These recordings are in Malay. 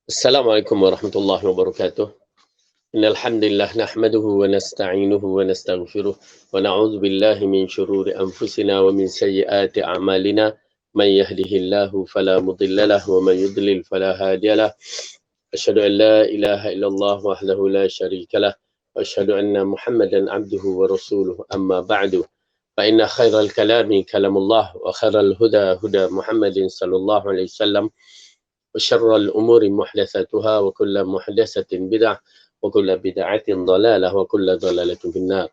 Assalamualaikum warahmatullahi wabarakatuh. Innal hamdalillah nahmaduhu wa nasta'inuhu wa nastaghfiruh wa na'udzu billahi min shururi anfusina wa min sayyiati a'malina. Man yahdihillahu fala mudilla lahu wa man yudlil fala hadiyalah. Asyhadu an la ilaha illallah wahdahu la syarika lah wa asyhadu anna Muhammadan 'abduhu wa rasuluhu amma ba'du. Fa inna khairal kalami kalamullah wa khairal huda huda Muhammadin sallallahu alaihi wasallam. وشر الأمور محدثاتها وكل محدثة بدعة وكل بدعة ضلالة وكل ضلالة في النار.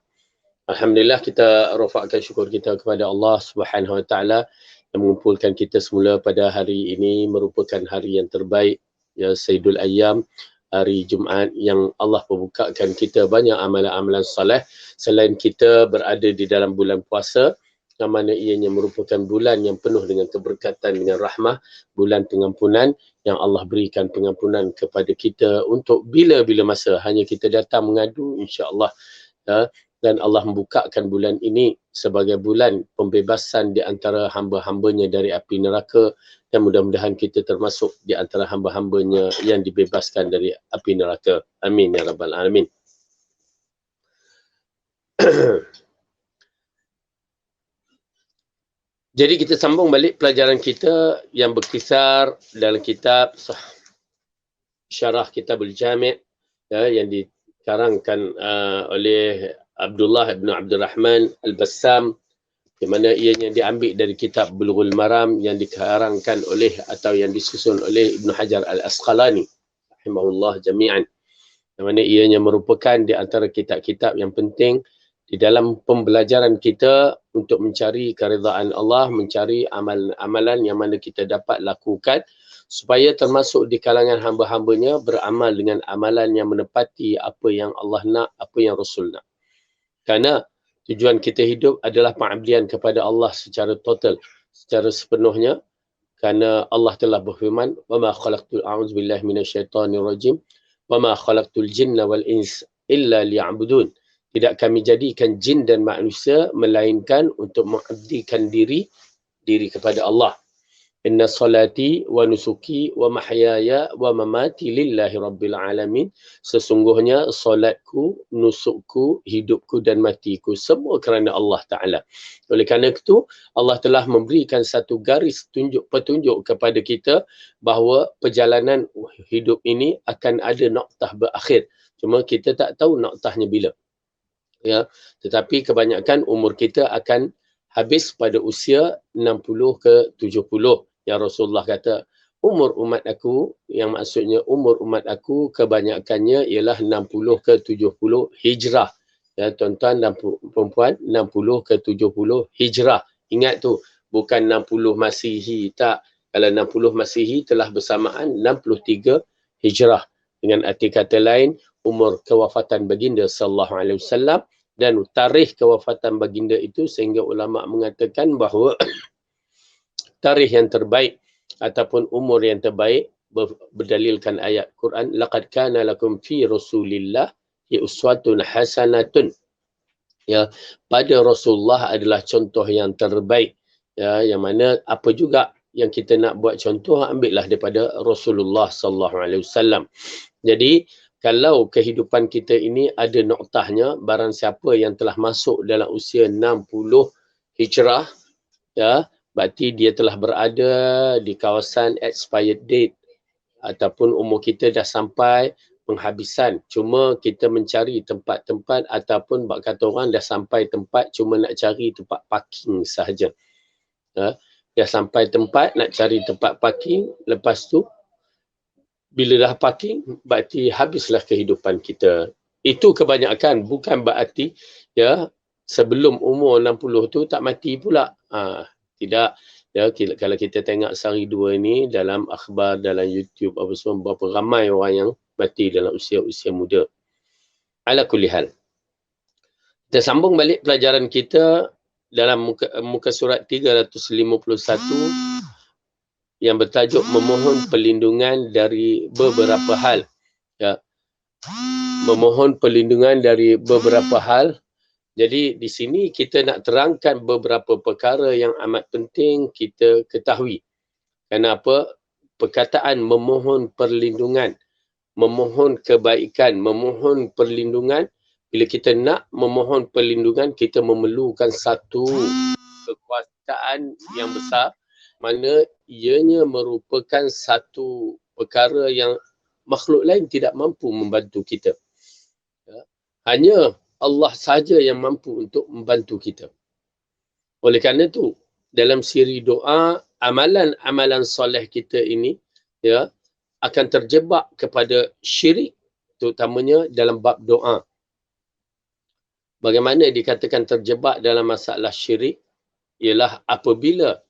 Alhamdulillah, kita rafakkan syukur kita kepada Allah Subhanahu Wa Taala yang mengumpulkan kita semula pada hari ini, merupakan hari yang terbaik, ya, Sayyidul Ayyam, hari Jumaat yang Allah membukakan kita banyak amalan-amalan soleh selain kita berada di dalam bulan puasa, yang mana ianya merupakan bulan yang penuh dengan keberkatan, dengan rahmah, bulan pengampunan yang Allah berikan pengampunan kepada kita untuk bila-bila masa. Hanya kita datang mengadu, insya-Allah, ya, dan Allah membukakan bulan ini sebagai bulan pembebasan di antara hamba-hambanya dari api neraka, dan mudah-mudahan kita termasuk di antara hamba-hambanya yang dibebaskan dari api neraka. Amin ya rabbal alamin. Jadi kita sambung balik pelajaran kita yang berkisar dalam kitab Syarah Kitabul Jami', ya, yang dikarangkan oleh Abdullah bin Abdul Rahman Al-Bassam, di mana ianya diambil dari kitab Bulughul Maram yang dikarangkan oleh atau yang disusun oleh Ibn Hajar Al-Asqalani rahimahullah jami'an. Di mana ianya merupakan di antara kitab-kitab yang penting di dalam pembelajaran kita untuk mencari keridhaan Allah, mencari amalan-amalan yang mana kita dapat lakukan supaya termasuk di kalangan hamba-hambanya beramal dengan amalan yang menepati apa yang Allah nak, apa yang Rasul nak. Kerana tujuan kita hidup adalah pengabdian kepada Allah secara total, secara sepenuhnya. Kerana Allah telah berfirman, وَمَا خَلَقْتُ الْأَعُوذُ بِاللَّهِ مِنَ الشَّيْطَانِ الرَّجِيمِ وَمَا خَلَقْتُ الْجِنَّ وَالْإِنسَ إِلَّا لِيَعْبُدُونَ. Tidak kami jadikan jin dan manusia melainkan untuk mengabdikan diri kepada Allah. Inna salati wa nusuki wa mahyaya wa mamati lillahi rabbil alamin. Sesungguhnya solatku, nusukku, hidupku dan matiku semua kerana Allah Ta'ala. Oleh kerana itu, Allah telah memberikan satu garis petunjuk kepada kita bahawa perjalanan hidup ini akan ada noktah berakhir. Cuma kita tak tahu noktahnya bila. Ya, tetapi kebanyakan umur kita akan habis pada usia 60 ke 70. Yang Rasulullah kata, umur umat aku, yang maksudnya umur umat aku kebanyakannya ialah 60 ke 70 hijrah. Ya, tuan-tuan dan perempuan, 60 ke 70 hijrah. Ingat tu, bukan 60 Masihi, tak. Kalau 60 Masihi telah bersamaan 63 hijrah. Dengan arti kata lain, umur kewafatan baginda sallallahu alaihi wasallam, dan tarikh kewafatan baginda itu sehingga ulama mengatakan bahawa tarikh yang terbaik ataupun umur yang terbaik berdalilkan ayat Quran, laqad kana lakum fi rasulillah uswatun hasanatun. Ya, pada Rasulullah adalah contoh yang terbaik. Ya, yang mana apa juga yang kita nak buat contoh, ambillah daripada Rasulullah sallallahu alaihi wasallam. Jadi kalau kehidupan kita ini ada noktahnya, barang siapa yang telah masuk dalam usia 60 hijrah, ya, berarti dia telah berada di kawasan expired date ataupun umur kita dah sampai penghabisan. Cuma kita mencari tempat-tempat ataupun bak kata orang dah sampai tempat cuma nak cari tempat parking sahaja. Ya, dah sampai tempat nak cari tempat parking, lepas tu bila dah parking, berarti habislah kehidupan kita. Itu kebanyakan, bukan berarti ya sebelum umur 60 tu tak mati pula. Tidak. Ya, kalau kita tengok sehari dua ini dalam akhbar, dalam YouTube apa semua, berapa ramai orang yang mati dalam usia-usia muda. Ala kulli hal. Kita sambung balik pelajaran kita dalam muka surat 351 yang bertajuk memohon perlindungan dari beberapa hal. Ya. Memohon perlindungan dari beberapa hal. Jadi di sini kita nak terangkan beberapa perkara yang amat penting kita ketahui. Kenapa? perkataan memohon perlindungan, memohon kebaikan, memohon perlindungan. Bila kita nak memohon perlindungan, kita memerlukan satu kekuasaan yang besar, mana ianya merupakan satu perkara yang makhluk lain tidak mampu membantu kita. Hanya Allah sahaja yang mampu untuk membantu kita. Oleh kerana itu, dalam siri doa, amalan-amalan soleh kita ini akan terjebak kepada syirik, terutamanya dalam bab doa. Bagaimana dikatakan terjebak dalam masalah syirik? Ialah apabila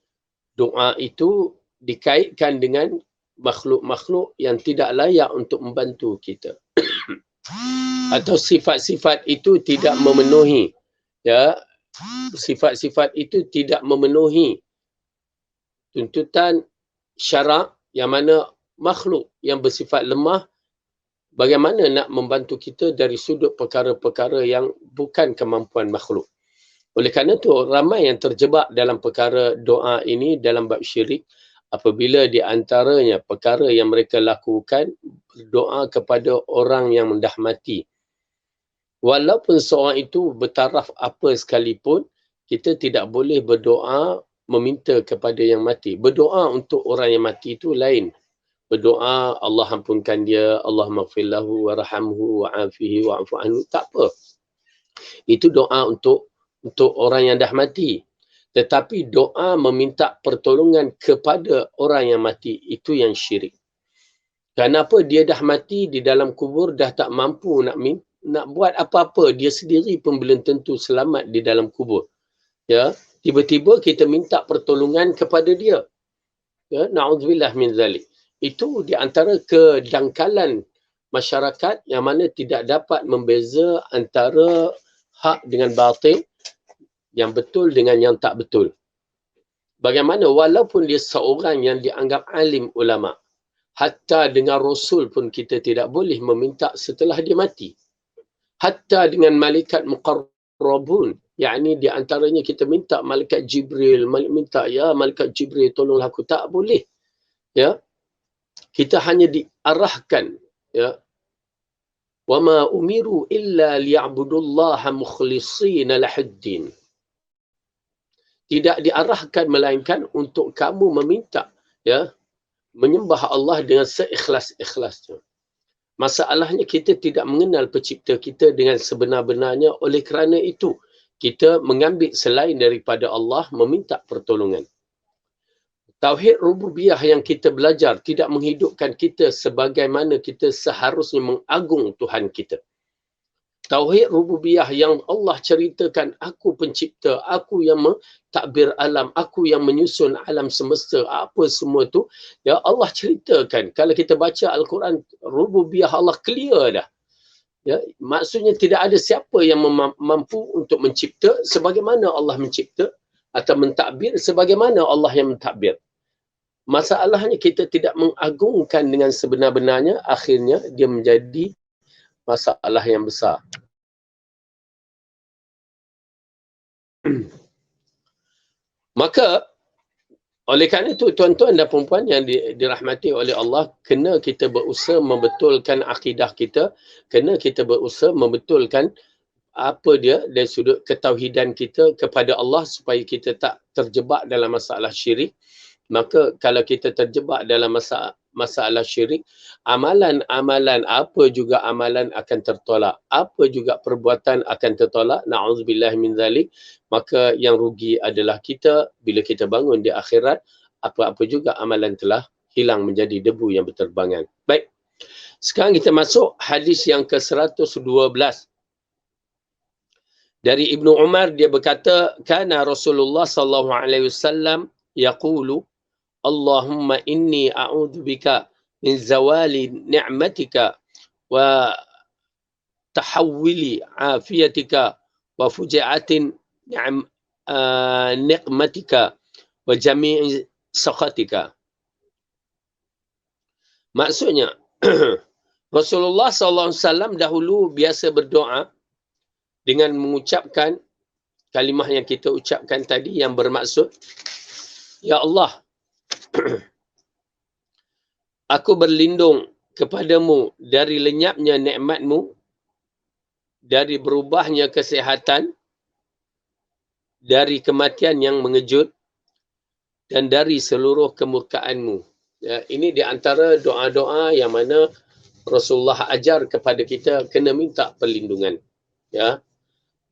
doa itu dikaitkan dengan makhluk-makhluk yang tidak layak untuk membantu kita. Atau sifat-sifat itu tidak memenuhi. Sifat-sifat itu tidak memenuhi tuntutan syarak, yang mana makhluk yang bersifat lemah, bagaimana nak membantu kita dari sudut perkara-perkara yang bukan kemampuan makhluk. Oleh kerana itu, ramai yang terjebak dalam perkara doa ini dalam bab syirik, apabila di antaranya perkara yang mereka lakukan, berdoa kepada orang yang dah mati. Walaupun seorang itu bertaraf apa sekalipun, kita tidak boleh berdoa meminta kepada yang mati. Berdoa untuk orang yang mati itu lain. Berdoa, Allah ampunkan dia, Allah maghfirlahu warhamhu wa'afihi wa'afu anhu, tak apa. Itu doa untuk orang yang dah mati. Tetapi doa meminta pertolongan kepada orang yang mati, itu yang syirik. Kenapa dia dah mati di dalam kubur, dah tak mampu nak buat apa-apa, dia sendiri pun belum tentu selamat di dalam kubur. Tiba-tiba kita minta pertolongan kepada dia. Na'udzubillah min zalik. Itu di antara kedangkalan masyarakat yang mana tidak dapat membeza antara hak dengan batil, yang betul dengan yang tak betul. Bagaimana walaupun dia seorang yang dianggap alim ulama, hatta dengan Rasul pun kita tidak boleh meminta setelah dia mati. Hatta dengan malaikat muqarrabun, yakni di antaranya kita minta malaikat Jibril, minta malaikat Jibril tolonglah aku, tak boleh. Kita hanya diarahkan, wa ma umiru illa liya'budullaha mukhlishina lahuddin. Tidak diarahkan melainkan untuk kamu meminta, menyembah Allah dengan seikhlas-ikhlasnya. Masalahnya kita tidak mengenal pencipta kita dengan sebenar-benarnya, oleh kerana itu kita mengambil selain daripada Allah meminta pertolongan. Tauhid rububiyah yang kita belajar tidak menghidupkan kita sebagaimana kita seharusnya mengagung Tuhan kita. Tauhid rububiyah yang Allah ceritakan, aku pencipta, aku yang mentadbir alam, aku yang menyusun alam semesta, apa semua tu, Allah ceritakan. Kalau kita baca Al-Quran, rububiyah Allah clear dah. Maksudnya tidak ada siapa yang mampu untuk mencipta sebagaimana Allah mencipta, atau mentadbir sebagaimana Allah yang mentadbir. Masalahnya kita tidak mengagungkan dengan sebenar-benarnya, akhirnya dia menjadi masalah yang besar. Maka oleh kerana itu, tuan-tuan dan puan-puan yang dirahmati oleh Allah, kena kita berusaha membetulkan akidah kita, kena kita berusaha membetulkan apa dia dari sudut ketauhidan kita kepada Allah, supaya kita tak terjebak dalam masalah syirik. Maka kalau kita terjebak dalam masalah syirik, amalan-amalan, apa juga amalan akan tertolak, apa juga perbuatan akan tertolak, na'udzubillah min zalik. Maka yang rugi adalah kita bila kita bangun di akhirat, apa-apa juga amalan telah hilang menjadi debu yang berterbangan. Baik, sekarang kita masuk hadis yang ke-112. Dari Ibnu Umar, dia berkata, kana Rasulullah sallallahu alaihi wasallam yaqulu, Allahumma inni a'udzubika min zawali ni'matika wa tahawwili afiyatika wa fuji'atin ni'matika wa jami'i sakhatika. Maksudnya, Rasulullah SAW dahulu biasa berdoa dengan mengucapkan kalimah yang kita ucapkan tadi, yang bermaksud, Ya Allah, Aku berlindung kepadamu dari lenyapnya nikmatmu, dari berubahnya kesihatan, dari kematian yang mengejut, dan dari seluruh kemurkaanmu. Ya, ini di antara doa-doa yang mana Rasulullah ajar kepada kita kena minta perlindungan. Ya.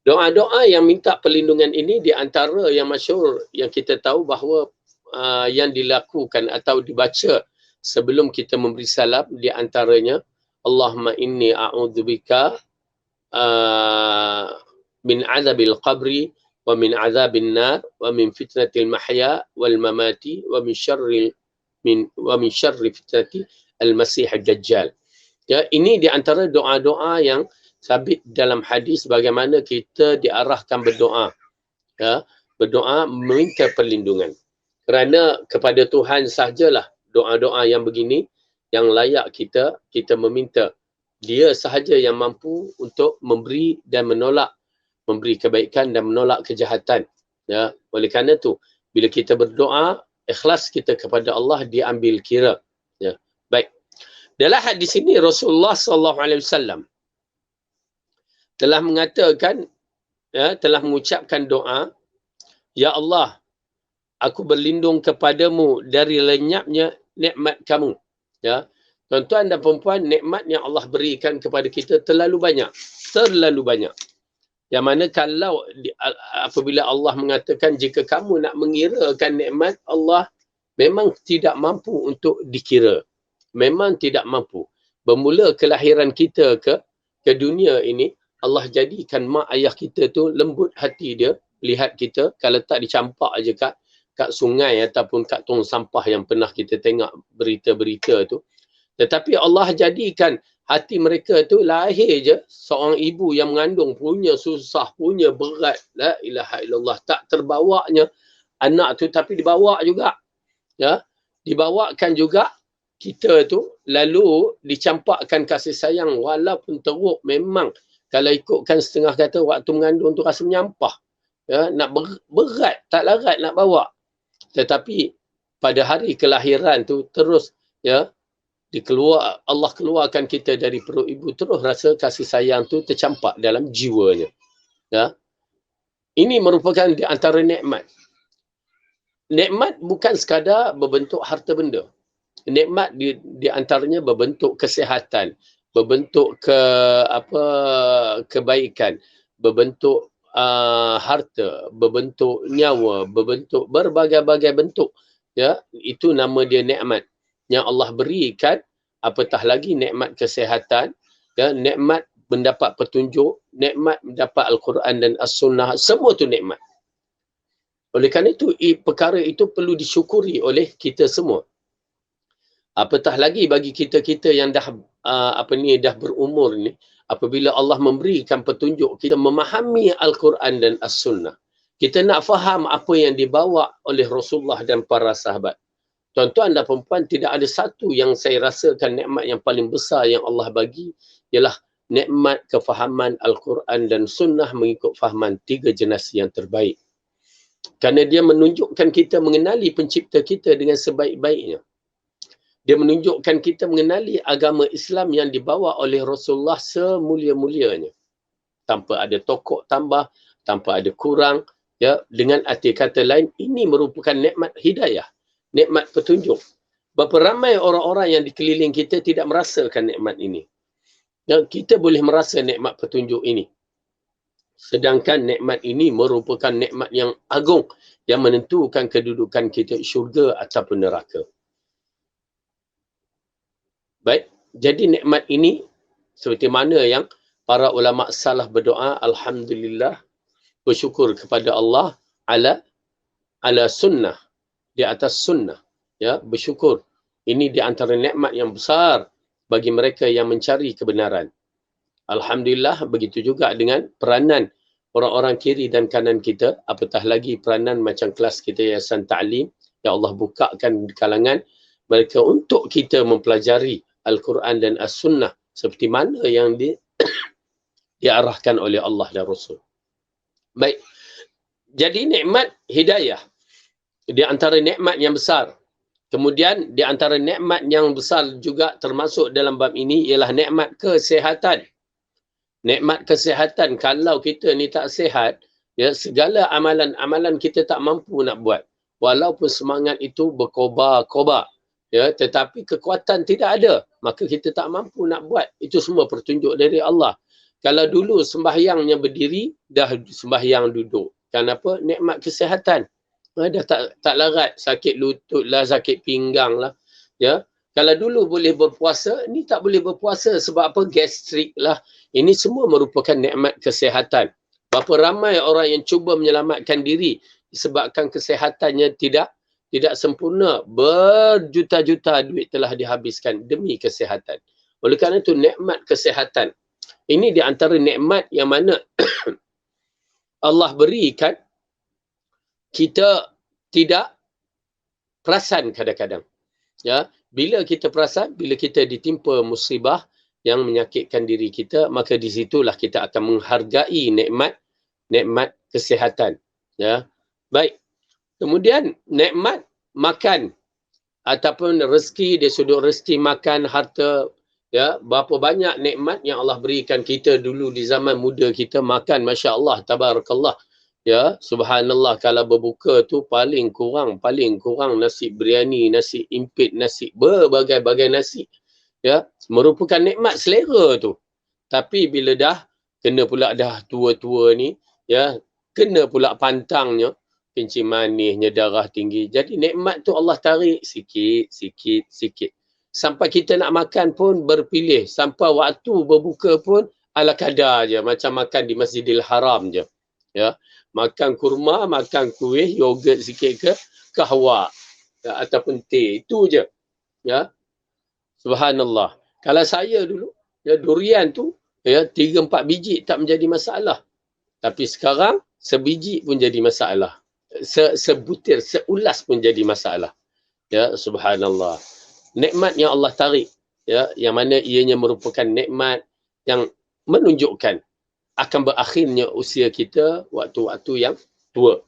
Doa-doa yang minta perlindungan ini di antara yang masyhur yang kita tahu bahawa yang dilakukan atau dibaca sebelum kita memberi salam, di antaranya Allahumma inni a'udzubika min azabil qabri wa min azabin nar wa min fitnatil mahya wal mamati wa min syarri fitnati al-masih ad-dajjal. Ya, ini di antara doa-doa yang sabit dalam hadis bagaimana kita diarahkan berdoa. Ya, berdoa meminta perlindungan. Kerana kepada Tuhan sahajalah doa-doa yang begini yang layak kita meminta. Dia sahaja yang mampu untuk memberi dan menolak, memberi kebaikan dan menolak kejahatan. Ya, oleh kerana itu bila kita berdoa, ikhlas kita kepada Allah diambil kira. Ya, baik. Dalam hadis ini Rasulullah SAW telah mengatakan, ya, telah mengucapkan doa, Ya Allah, aku berlindung kepadamu dari lenyapnya nikmat kamu. Ya, tuan-tuan dan perempuan, nikmat yang Allah berikan kepada kita terlalu banyak. Terlalu banyak. Yang mana kalau apabila Allah mengatakan jika kamu nak mengirakan nikmat Allah, memang tidak mampu untuk dikira. Memang tidak mampu. Bermula kelahiran kita ke dunia ini, Allah jadikan mak ayah kita tu lembut hati dia, lihat kita, kalau tak dicampak aja kat sungai ataupun kat tong sampah yang pernah kita tengok berita-berita tu. Tetapi Allah jadikan hati mereka tu lahir je, seorang ibu yang mengandung punya susah, punya berat, la ilaha illallah, tak terbawanya anak tu, tapi dibawa juga. Ya, dibawakan juga kita tu, lalu dicampakkan kasih sayang walaupun teruk. Memang kalau ikutkan setengah kata waktu mengandung tu rasa menyampah. Ya, nak berat, tak larat nak bawa. Tetapi pada hari kelahiran tu terus, ya, Allah keluarkan kita dari perut ibu, terus rasa kasih sayang tu tercampak dalam jiwanya. Ya. Ini merupakan di antara nikmat. Nikmat bukan sekadar berbentuk harta benda. Nikmat di antaranya berbentuk kesihatan, berbentuk kebaikan, berbentuk harta, berbentuk nyawa, berbentuk berbagai-bagai bentuk. Ya, itu nama dia nikmat yang Allah berikan. Apatah lagi nikmat kesihatan, ya, nikmat mendapat petunjuk, nikmat mendapat Al-Quran dan As-Sunnah, semua tu nikmat. Oleh kerana itu, perkara itu perlu disyukuri oleh kita semua. Apatah lagi bagi kita-kita yang dah dah berumur ni, apabila Allah memberikan petunjuk, kita memahami Al-Quran dan As-Sunnah. Kita nak faham apa yang dibawa oleh Rasulullah dan para sahabat. Tuan-tuan dan perempuan, tidak ada satu yang saya rasakan nikmat yang paling besar yang Allah bagi, ialah nikmat kefahaman Al-Quran dan Sunnah mengikut fahaman tiga generasi yang terbaik. Kerana dia menunjukkan kita mengenali pencipta kita dengan sebaik-baiknya. Dia menunjukkan kita mengenali agama Islam yang dibawa oleh Rasulullah semulia-mulianya. Tanpa ada tokok tambah, tanpa ada kurang. Ya, dengan arti kata lain, ini merupakan nikmat hidayah. Nikmat petunjuk. Berapa ramai orang-orang yang di keliling kita tidak merasakan nikmat ini. Dan kita boleh merasa nikmat petunjuk ini. Sedangkan nikmat ini merupakan nikmat yang agung yang menentukan kedudukan kita syurga ataupun neraka. Baik, jadi nikmat ini seperti mana yang para ulama salaf berdoa, alhamdulillah, bersyukur kepada Allah ala sunnah, di atas sunnah, ya, bersyukur. Ini di antara nikmat yang besar bagi mereka yang mencari kebenaran. Alhamdulillah, begitu juga dengan peranan orang-orang kiri dan kanan kita, apatah lagi peranan macam kelas kita Yayasan Ta'lim yang Allah bukakan di kalangan mereka untuk kita mempelajari Al-Quran dan As-Sunnah seperti mana yang diarahkan oleh Allah dan Rasul. Baik, jadi nikmat hidayah di antara nikmat yang besar. Kemudian di antara nikmat yang besar juga termasuk dalam bab ini ialah nikmat kesihatan. Nikmat kesihatan, kalau kita ni tak sihat, ya, segala amalan-amalan kita tak mampu nak buat. Walaupun semangat itu berkobar-kobar, ya, tetapi kekuatan tidak ada, maka kita tak mampu nak buat. Itu semua pertunjuk dari Allah. Kalau dulu sembahyangnya berdiri, dah sembahyang duduk. Kenapa? Nikmat kesihatan. Dah tak larat, sakit lutut lah, sakit pinggang lah. Ya. Kalau dulu boleh berpuasa, ni tak boleh berpuasa sebab apa? Gastrik lah. Ini semua merupakan nikmat kesihatan. Berapa ramai orang yang cuba menyelamatkan diri disebabkan kesihatannya tidak sempurna. Berjuta-juta duit telah dihabiskan demi kesihatan. Oleh kerana itu, nikmat kesihatan. Ini di antara nikmat yang mana Allah berikan, kita tidak perasan kadang-kadang. Ya, bila kita perasan, bila kita ditimpa musibah yang menyakitkan diri kita, maka di situlah kita akan menghargai nikmat kesihatan. Ya. Baik. Kemudian nikmat makan ataupun rezeki, dari sudut rezeki, makan, harta, ya, berapa banyak nikmat yang Allah berikan kita dulu di zaman muda kita, makan, masya-Allah, tabarakallah. Ya, subhanallah, kalau berbuka tu paling kurang nasi biryani, nasi impit, nasi berbagai-bagai nasi. Ya, merupakan nikmat selera tu. Tapi bila dah kena pula dah tua-tua ni, ya, kena pula pantangnya, kencing manisnya, darah tinggi. Jadi nikmat tu Allah tarik sikit. Sampai kita nak makan pun berpilih. Sampai waktu berbuka pun ala kadar je, macam makan di Masjidil Haram je. Ya, makan kurma, makan kuih, yogurt sikit ke, kahwa, ya, ataupun teh, itu je. Ya, subhanallah. Kalau saya dulu, ya, durian tu, ya, 3-4 biji tak menjadi masalah. Tapi sekarang sebiji pun jadi masalah. Sebutir, seulas pun jadi masalah. Ya, subhanallah. Nikmat yang Allah tarik, ya, yang mana ianya merupakan nikmat yang menunjukkan akan berakhirnya usia kita waktu-waktu yang tua.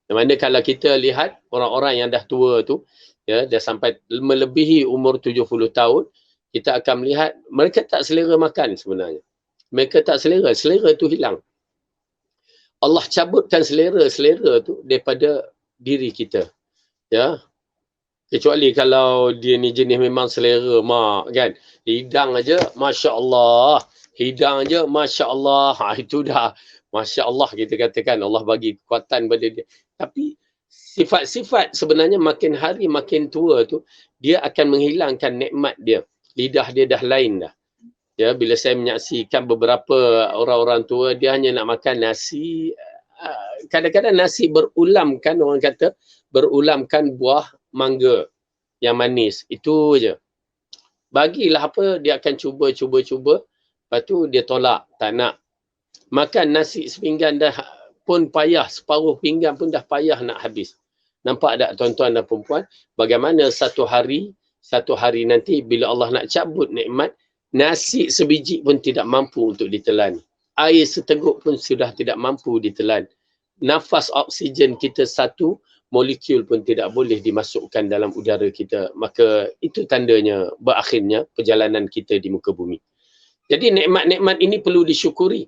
Yang mana kalau kita lihat orang-orang yang dah tua tu, ya, dah sampai melebihi umur 70 tahun, kita akan melihat mereka tak selera makan sebenarnya. Mereka tak selera tu hilang. Allah cabutkan selera tu daripada diri kita. Ya. Kecuali kalau dia ni jenis memang selera mak, kan. Hidang aja, masya-Allah. Hidang aja, masya-Allah. Itu dah masya-Allah kita katakan, Allah bagi kekuatan pada dia. Tapi sifat-sifat sebenarnya makin hari makin tua tu, dia akan menghilangkan nikmat dia. Lidah dia dah lain dah. Ya, bila saya menyaksikan beberapa orang-orang tua, dia hanya nak makan nasi. Kadang-kadang nasi berulamkan, orang kata berulamkan buah mangga yang manis. Itu je. Bagilah apa, dia akan cuba. Lepas tu dia tolak, tak nak. Makan nasi sepinggan dah pun payah, separuh pinggan pun dah payah nak habis. Nampak tak tuan-tuan dan perempuan, bagaimana satu hari nanti bila Allah nak cabut nikmat, nasi sebiji pun tidak mampu untuk ditelan. Air seteguk pun sudah tidak mampu ditelan. Nafas oksigen kita satu molekul pun tidak boleh dimasukkan dalam udara kita. Maka itu tandanya berakhirnya perjalanan kita di muka bumi. Jadi nikmat-nikmat ini perlu disyukuri.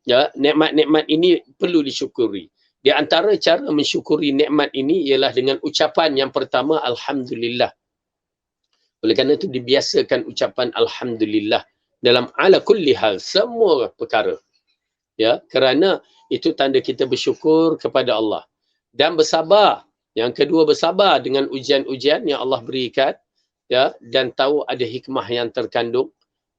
Ya, nikmat-nikmat ini perlu disyukuri. Di antara cara mensyukuri nikmat ini ialah dengan ucapan yang pertama, alhamdulillah. Oleh kerana itu dibiasakan ucapan alhamdulillah dalam ala kulli hal, semua perkara. Ya, kerana itu tanda kita bersyukur kepada Allah dan bersabar. Yang kedua, bersabar dengan ujian-ujian yang Allah berikan, ya, dan tahu ada hikmah yang terkandung.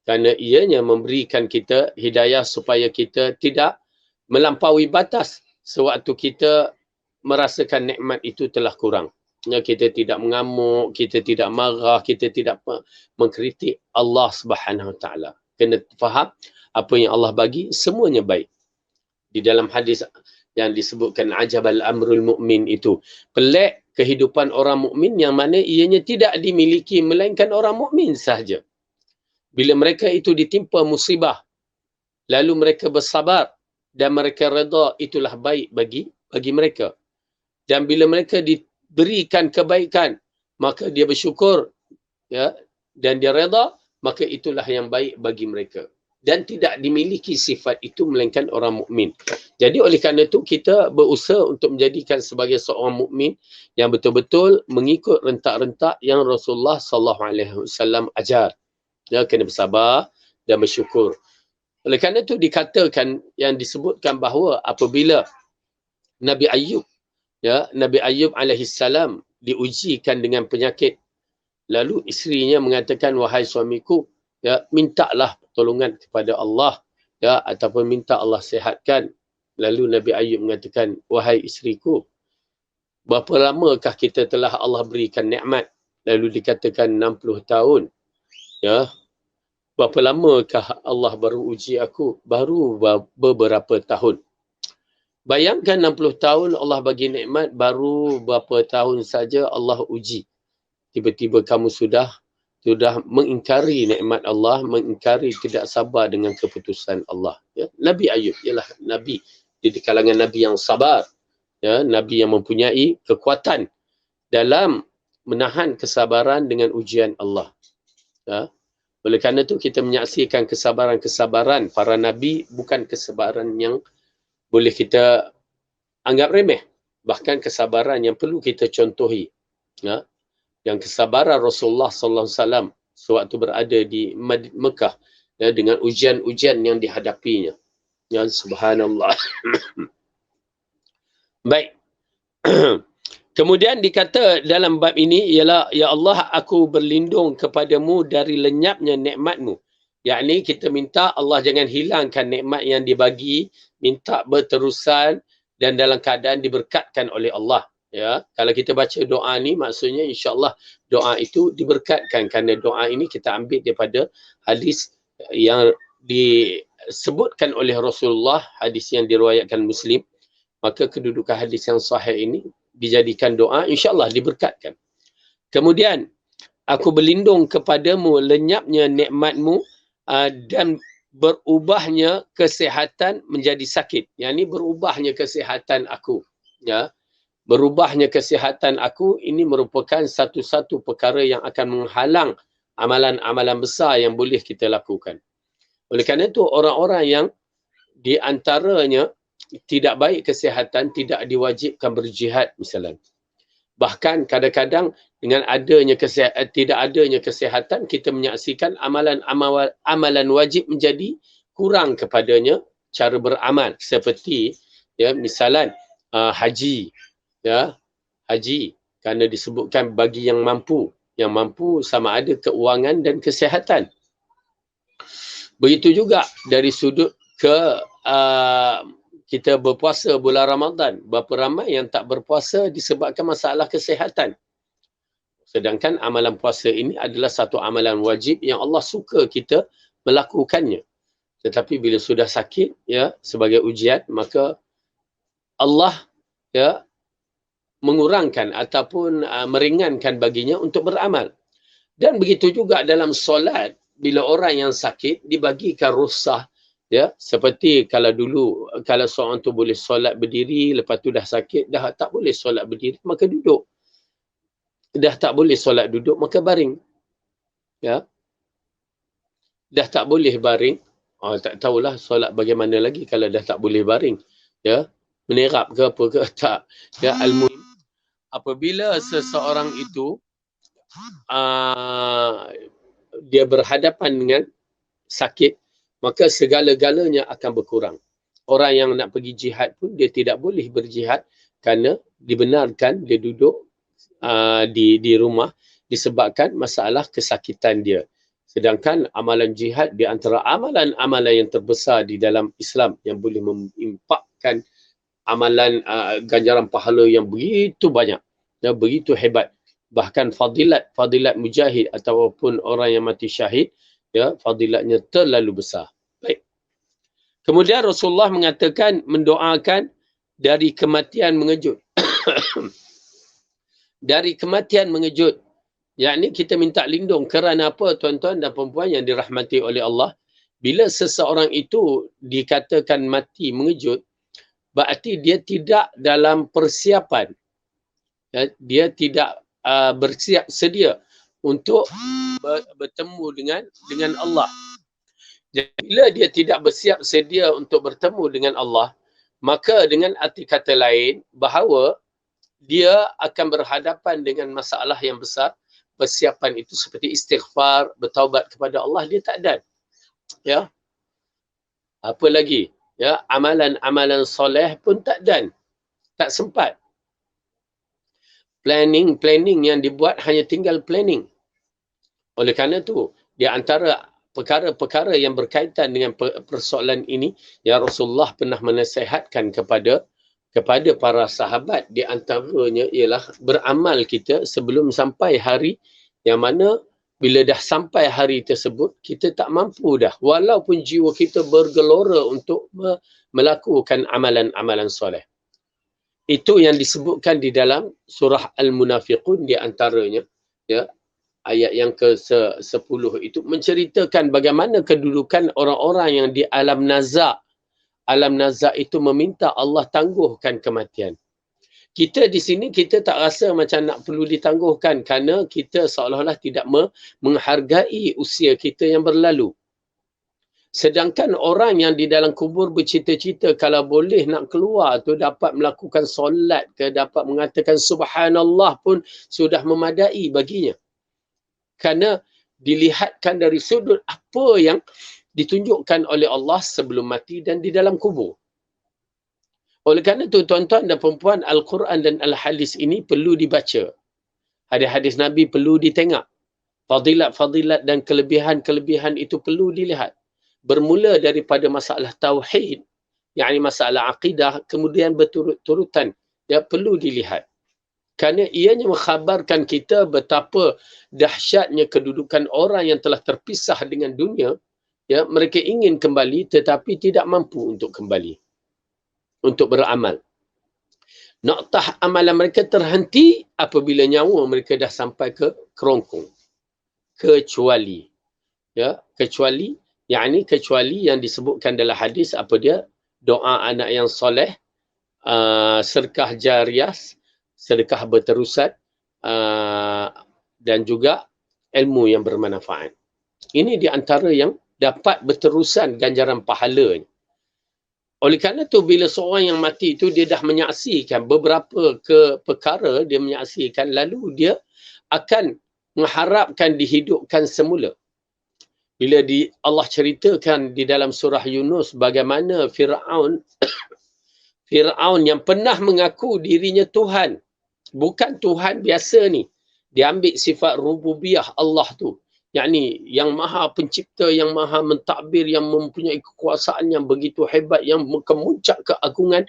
Kerana ianya memberikan kita hidayah supaya kita tidak melampaui batas sewaktu kita merasakan nikmat itu telah kurang. Ya, kita tidak mengamuk, kita tidak marah, kita tidak mengkritik Allah Subhanahu Wa Taala. Kena faham apa yang Allah bagi semuanya baik. Di dalam hadis yang disebutkan ajabal amrul mukmin itu, pelik kehidupan orang mukmin yang mana ianya tidak dimiliki melainkan orang mukmin sahaja. Bila mereka itu ditimpa musibah, lalu mereka bersabar dan mereka redha, itulah baik bagi mereka. Dan bila mereka diberikan kebaikan, maka dia bersyukur, ya, dan dia redha, maka itulah yang baik bagi mereka. Dan tidak dimiliki sifat itu melainkan orang mukmin. Jadi oleh kerana itu kita berusaha untuk menjadikan sebagai seorang mukmin yang betul-betul mengikut rentak-rentak yang Rasulullah SAW ajar. Ya, kena bersabar dan bersyukur. Oleh kerana itu dikatakan, yang disebutkan bahawa apabila Nabi Ayub, ya, Nabi Ayub alaihissalam diujikan dengan penyakit, lalu isterinya mengatakan, wahai suamiku, ya, mintalah pertolongan kepada Allah, ya, ataupun minta Allah sihatkan. Lalu Nabi Ayub mengatakan, wahai isteriku, berapa lamakah kita telah Allah berikan nikmat? Lalu dikatakan 60 tahun. Ya, berapa lamakah Allah baru uji aku? Baru beberapa tahun. Bayangkan 60 tahun Allah bagi nikmat, baru berapa tahun saja Allah uji. Tiba-tiba kamu sudah mengingkari nikmat Allah, mengingkari, tidak sabar dengan keputusan Allah. Ya, Nabi Ayub ialah Nabi di kalangan Nabi yang sabar. Ya, Nabi yang mempunyai kekuatan dalam menahan kesabaran dengan ujian Allah. Ya. Oleh kerana itu kita menyaksikan kesabaran-kesabaran para Nabi, bukan kesabaran yang boleh kita anggap remeh. Bahkan kesabaran yang perlu kita contohi. Ya. Yang kesabaran Rasulullah SAW sewaktu berada di Mekah, ya, dengan ujian-ujian yang dihadapinya. Ya, subhanallah. Baik. Kemudian dikata dalam bab ini ialah, ya Allah, aku berlindung kepadamu dari lenyapnya nikmatmu. Yakni kita minta Allah jangan hilangkan nikmat yang dibagi, minta berterusan dan dalam keadaan diberkatkan oleh Allah. Ya, kalau kita baca doa ni, maksudnya insya-Allah doa itu diberkatkan, kerana doa ini kita ambil daripada hadis yang disebutkan oleh Rasulullah, hadis yang diriwayatkan Muslim. Maka kedudukan hadis yang sahih ini dijadikan doa, insya-Allah diberkatkan. Kemudian, aku berlindung kepadamu lenyapnya nikmatmu dan berubahnya kesihatan menjadi sakit. Yang ini berubahnya kesihatan aku. Ya. Berubahnya kesihatan aku, ini merupakan satu-satu perkara yang akan menghalang amalan-amalan besar yang boleh kita lakukan. Oleh kerana itu, orang-orang yang di antaranya tidak baik kesihatan, tidak diwajibkan berjihad misalnya. Bahkan kadang-kadang dengan tidak adanya kesihatan, kita menyaksikan amalan wajib menjadi kurang kepadanya cara beramal. Seperti, ya, misalan haji. Ya, haji, kerana disebutkan bagi yang mampu. Yang mampu sama ada keuangan dan kesihatan. Begitu juga dari sudut kita berpuasa bulan Ramadan. Berapa ramai yang tak berpuasa disebabkan masalah kesihatan. Sedangkan amalan puasa ini adalah satu amalan wajib yang Allah suka kita melakukannya. Tetapi bila sudah sakit, ya, sebagai ujian, maka Allah, ya, mengurangkan ataupun meringankan baginya untuk beramal. Dan begitu juga dalam solat, bila orang yang sakit dibagikan rukhsah, ya, seperti kalau dulu, kalau seorang tu boleh solat berdiri, lepas tu dah sakit, dah tak boleh solat berdiri, maka duduk. Dah tak boleh solat duduk, maka baring. Ya. Dah tak boleh baring, tak tahulah solat bagaimana lagi kalau dah tak boleh baring. Ya. Menerap ke apa ke, tak. Ya, al-muhim, apabila seseorang itu dia berhadapan dengan sakit, maka segala-galanya akan berkurang. Orang yang nak pergi jihad pun dia tidak boleh berjihad kerana dibenarkan dia duduk di rumah disebabkan masalah kesakitan dia. Sedangkan amalan jihad di antara amalan-amalan yang terbesar di dalam Islam yang boleh mengimpakkan amalan ganjaran pahala yang begitu banyak, ya, begitu hebat. Bahkan fadilat mujahid ataupun orang yang mati syahid, ya, fadilatnya terlalu besar. Baik. Kemudian Rasulullah mengatakan, mendoakan dari kematian mengejut. Dari kematian mengejut. Yakni kita minta lindung kerana apa, tuan-tuan dan perempuan yang dirahmati oleh Allah? Bila seseorang itu dikatakan mati mengejut, berarti dia tidak dalam persiapan. Ya, dia tidak bersiap sedia untuk bertemu dengan Allah. Jadi bila dia tidak bersiap sedia untuk bertemu dengan Allah, maka dengan arti kata lain bahawa dia akan berhadapan dengan masalah yang besar. Persiapan itu seperti istighfar, bertaubat kepada Allah, dia tak ada. Ya. Apa lagi? Ya, amalan-amalan soleh pun tak dan. Tak sempat. Planning yang dibuat hanya tinggal planning. Oleh kerana itu, di antara perkara-perkara yang berkaitan dengan persoalan ini, ya Rasulullah pernah menasihatkan kepada para sahabat, di antaranya ialah beramal kita sebelum sampai hari yang mana bila dah sampai hari tersebut, kita tak mampu dah. Walaupun jiwa kita bergelora untuk melakukan amalan-amalan soleh. Itu yang disebutkan di dalam surah Al-Munafiqun di antaranya. Ya, ayat yang ke-10 itu menceritakan bagaimana kedudukan orang-orang yang di alam nazak. Alam nazak itu meminta Allah tangguhkan kematian. Kita di sini, kita tak rasa macam nak perlu ditangguhkan kerana kita seolah-olah tidak menghargai usia kita yang berlalu. Sedangkan orang yang di dalam kubur bercita-cita kalau boleh nak keluar tu dapat melakukan solat ke, dapat mengatakan subhanallah pun sudah memadai baginya. Kerana dilihatkan dari sudut apa yang ditunjukkan oleh Allah sebelum mati dan di dalam kubur. Oleh kerana itu, tuan-tuan dan perempuan, Al-Quran dan Al-Hadis ini perlu dibaca. Hadis-hadis Nabi perlu ditengok. Fadilat-fadilat dan kelebihan-kelebihan itu perlu dilihat. Bermula daripada masalah tauhid, yakni masalah akidah, kemudian berturut-turutan. Ya, perlu dilihat. Kerana ianya mengkhabarkan kita betapa dahsyatnya kedudukan orang yang telah terpisah dengan dunia. Ya, mereka ingin kembali tetapi tidak mampu untuk kembali. Untuk beramal. Noktah amalan mereka terhenti apabila nyawa mereka dah sampai ke kerongkong. Kecuali. Ya, kecuali, yakni kecuali yang disebutkan dalam hadis, apa dia? Doa anak yang soleh, sedekah jariah, sedekah berterusan, dan juga ilmu yang bermanfaat. Ini di antara yang dapat berterusan ganjaran pahalanya. Oleh kerana itu, bila seorang yang mati itu dia dah menyaksikan beberapa perkara, dia menyaksikan, lalu dia akan mengharapkan dihidupkan semula. Bila Allah ceritakan di dalam surah Yunus bagaimana Fir'aun yang pernah mengaku dirinya Tuhan. Bukan Tuhan biasa ni. Dia ambil sifat rububiyah Allah tu. Yakni yang maha pencipta, yang maha mentadbir, yang mempunyai kekuasaan yang begitu hebat, yang kemuncak keagungan.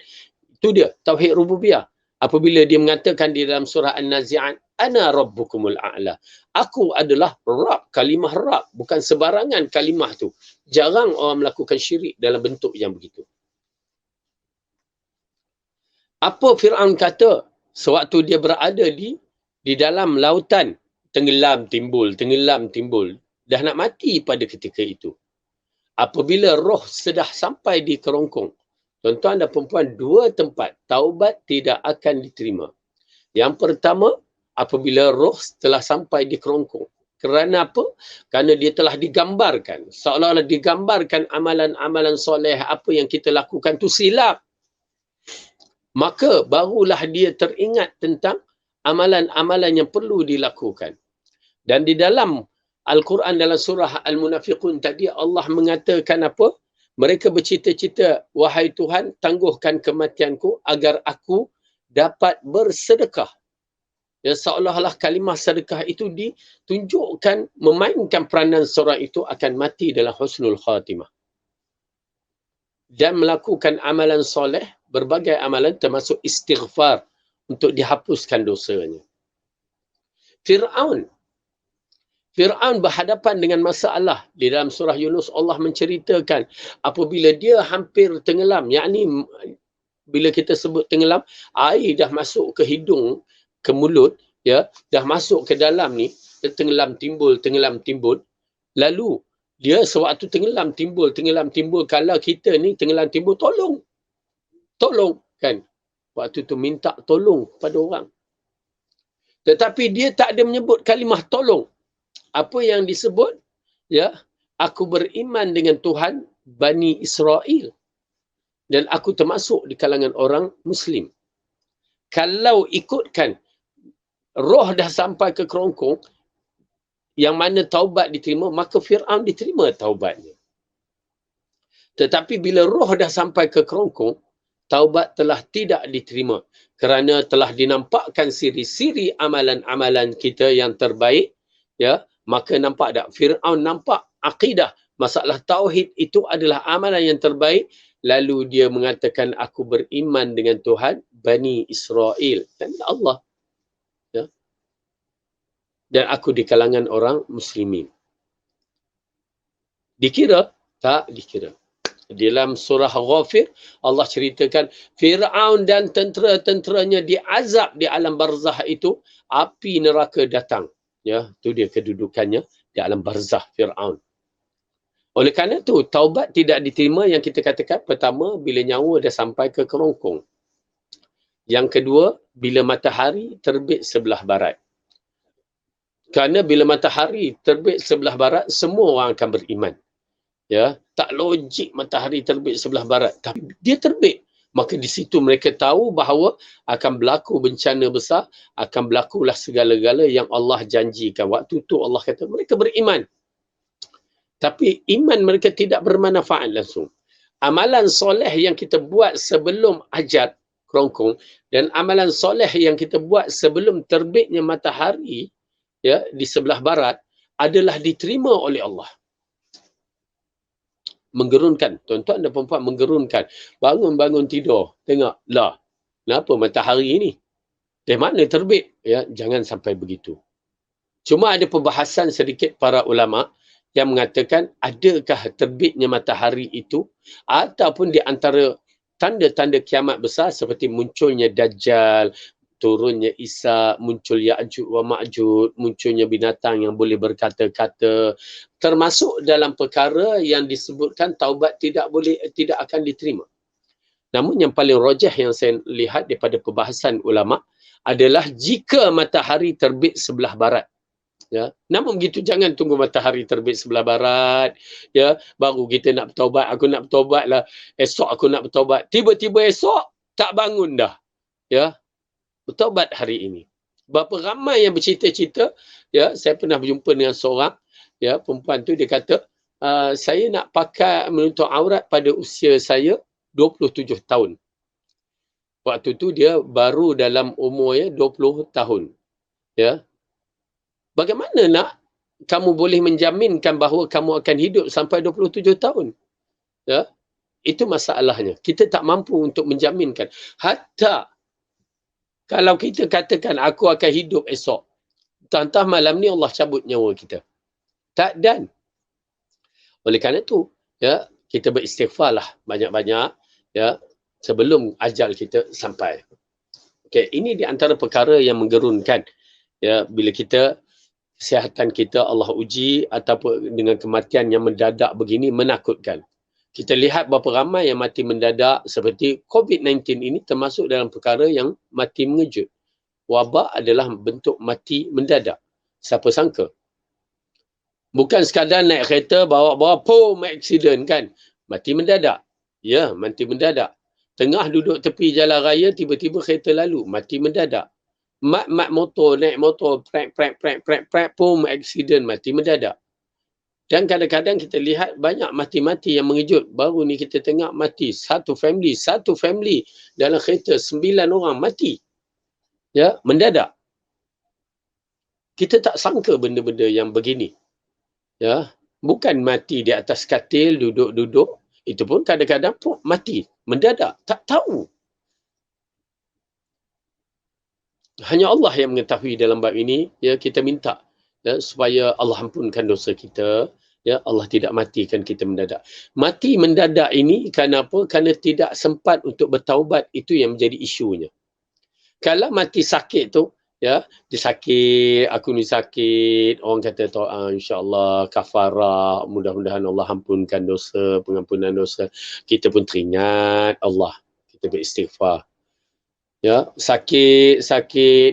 Itu dia, tauhid rububiyah. Apabila dia mengatakan di dalam surah An-Nazi'at, Ana Rabbukumul A'la. Aku adalah Rabb, kalimah Rabb. Bukan sebarangan kalimah tu. Jarang orang melakukan syirik dalam bentuk yang begitu. Apa Fir'aun kata sewaktu dia berada di dalam lautan? Tenggelam, timbul. Dah nak mati pada ketika itu. Apabila roh sudah sampai di kerongkong, tuan-tuan dan perempuan, dua tempat taubat tidak akan diterima. Yang pertama, apabila roh telah sampai di kerongkong. Kerana apa? Kerana dia telah digambarkan. Seolah-olah digambarkan amalan-amalan soleh apa yang kita lakukan tu silap. Maka barulah dia teringat tentang amalan-amalan yang perlu dilakukan. Dan di dalam Al-Quran dalam surah Al-Munafiqun tadi Allah mengatakan apa? Mereka bercita-cita, wahai Tuhan, tangguhkan kematianku agar aku dapat bersedekah. Ya, seolah-olah kalimah sedekah itu ditunjukkan memainkan peranan seorang itu akan mati dalam husnul khatimah. Dan melakukan amalan soleh, berbagai amalan termasuk istighfar untuk dihapuskan dosanya. Fir'aun berhadapan dengan masalah. Di dalam surah Yunus Allah menceritakan apabila dia hampir tenggelam, yakni bila kita sebut tenggelam, air dah masuk ke hidung, ke mulut, ya, dah masuk ke dalam ni, dia tenggelam timbul. Lalu dia sewaktu tenggelam timbul, kalau kita ni tenggelam timbul, tolong kan. Waktu tu minta tolong pada orang. Tetapi dia tak ada menyebut kalimah tolong. Apa yang disebut? Ya, aku beriman dengan Tuhan Bani Israel. Dan aku termasuk di kalangan orang Muslim. Kalau ikutkan, roh dah sampai ke kerongkong, yang mana taubat diterima, maka Fir'aun diterima taubatnya. Tetapi bila roh dah sampai ke kerongkong, taubat telah tidak diterima. Kerana telah dinampakkan siri-siri amalan-amalan kita yang terbaik, ya, maka nampak tak? Fir'aun nampak akidah, masalah tauhid itu adalah amalan yang terbaik, lalu dia mengatakan, aku beriman dengan Tuhan Bani Israel. Dan Allah. Ya. Dan aku di kalangan orang muslimin. Dikira? Tak dikira. Dalam surah Ghafir, Allah ceritakan Fir'aun dan tentera-tenteranya diazab di alam barzah itu, api neraka datang. Ya, itu dia kedudukannya di alam barzah Fir'aun. Oleh kerana itu, taubat tidak diterima yang kita katakan, pertama, bila nyawa dah sampai ke kerongkong. Yang kedua, bila matahari terbit sebelah barat. Kerana bila matahari terbit sebelah barat, semua orang akan beriman. Ya, tak logik matahari terbit sebelah barat, tapi dia terbit. Maka di situ mereka tahu bahawa akan berlaku bencana besar, akan berlakulah segala-gala yang Allah janjikan. Waktu itu Allah kata mereka beriman. Tapi iman mereka tidak bermanfaat langsung. Amalan soleh yang kita buat sebelum ajat kerongkong dan amalan soleh yang kita buat sebelum terbitnya matahari, ya, di sebelah barat adalah diterima oleh Allah. Menggerunkan, tuan-tuan dan perempuan, menggerunkan. Bangun-bangun tidur, tengok, lah, kenapa matahari ini? Dari mana terbit? Ya, jangan sampai begitu. Cuma ada perbahasan sedikit para ulama yang mengatakan, adakah terbitnya matahari itu ataupun di antara tanda-tanda kiamat besar seperti munculnya Dajjal, turunnya Isa, muncul Ya'juj wa Ma'juj, munculnya binatang yang boleh berkata-kata, termasuk dalam perkara yang disebutkan taubat tidak akan diterima. Namun yang paling rajah yang saya lihat daripada perbahasan ulama adalah jika matahari terbit sebelah barat. Ya, namun begitu jangan tunggu matahari terbit sebelah barat, ya, baru kita nak bertaubat. Aku nak bertaubat lah, esok aku nak bertaubat. Tiba-tiba esok tak bangun dah. Ya, bertaubat hari ini. Berapa ramai yang bercita-cita, ya, saya pernah berjumpa dengan seorang, ya, perempuan tu dia kata, saya nak pakai menutup aurat pada usia saya 27 tahun. Waktu tu dia baru dalam umurnya 20 tahun. Ya. Bagaimana nak kamu boleh menjaminkan bahawa kamu akan hidup sampai 27 tahun? Ya. Itu masalahnya. Kita tak mampu untuk menjaminkan. Hatta kalau kita katakan aku akan hidup esok, entah malam ni Allah cabut nyawa kita. Tak dan. Oleh kerana itu, ya, kita beristighfarlah banyak-banyak, ya, sebelum ajal kita sampai. Okey, ini di antara perkara yang menggerunkan, ya, bila kita kesihatan kita Allah uji ataupun dengan kematian yang mendadak begini menakutkan. Kita lihat berapa ramai yang mati mendadak seperti COVID-19 ini termasuk dalam perkara yang mati mengejut. Wabak adalah bentuk mati mendadak. Siapa sangka? Bukan sekadar naik kereta, bawa-bawa, pom, accident kan. Mati mendadak. Ya, mati mendadak. Tengah duduk tepi jalan raya, tiba-tiba kereta lalu. Mati mendadak. Mat motor, naik motor, prek, pom, accident, mati mendadak. Dan kadang-kadang kita lihat banyak mati-mati yang mengejut. Baru ni kita tengok mati. Satu family dalam kereta, 9 orang mati. Ya, mendadak. Kita tak sangka benda-benda yang begini. Ya, bukan mati di atas katil, duduk-duduk. Itu pun kadang-kadang pun mati. Mendadak. Tak tahu. Hanya Allah yang mengetahui dalam bab ini. Ya, kita minta, ya, supaya Allah ampunkan dosa kita. Ya, Allah tidak matikan kita mendadak. Mati mendadak ini kenapa? Kerana tidak sempat untuk bertaubat. Itu yang menjadi isunya. Kalau mati sakit tu, ya, dia sakit, aku ni sakit, orang kata insya-Allah kafarah, mudah-mudahan Allah ampunkan dosa, pengampunan dosa. Kita pun teringat Allah, kita beristighfar. Ya, sakit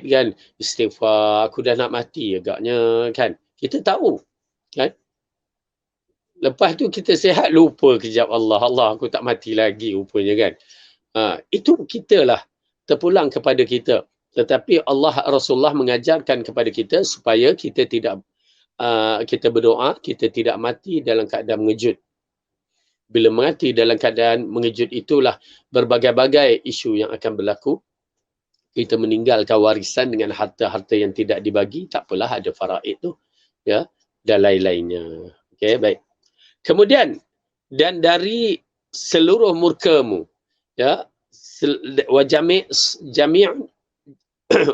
kan, istighfar, aku dah nak mati agaknya kan. Kita tahu kan. Lepas tu kita sihat, lupa kejap Allah. Allah, aku tak mati lagi rupanya kan. Itu kita lah terpulang kepada kita. Tetapi Allah Rasulullah mengajarkan kepada kita supaya kita tidak kita berdoa, kita tidak mati dalam keadaan mengejut. Bila mati dalam keadaan mengejut itulah berbagai-bagai isu yang akan berlaku. Kita meninggalkan warisan dengan harta-harta yang tidak dibagi, tak apalah, ada faraid tu, ya, dan lain-lainnya. Okey, baik. Kemudian, dan dari seluruh murkamu, ya, wajami'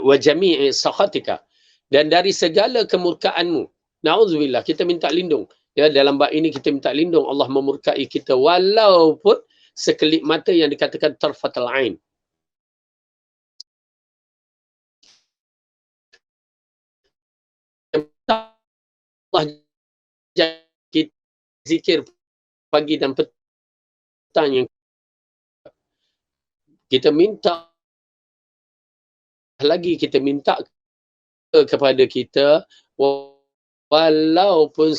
wajami' sakhatika, dan dari segala kemurkaanmu. Na'udzubillah, kita minta lindung. Ya, dalam bab ini kita minta lindung Allah memurkai kita walaupun sekelip mata yang dikatakan tarfatul ain. Allah kita zikir pagi dan petang yang kita minta lagi, kita minta kepada kita walaupun.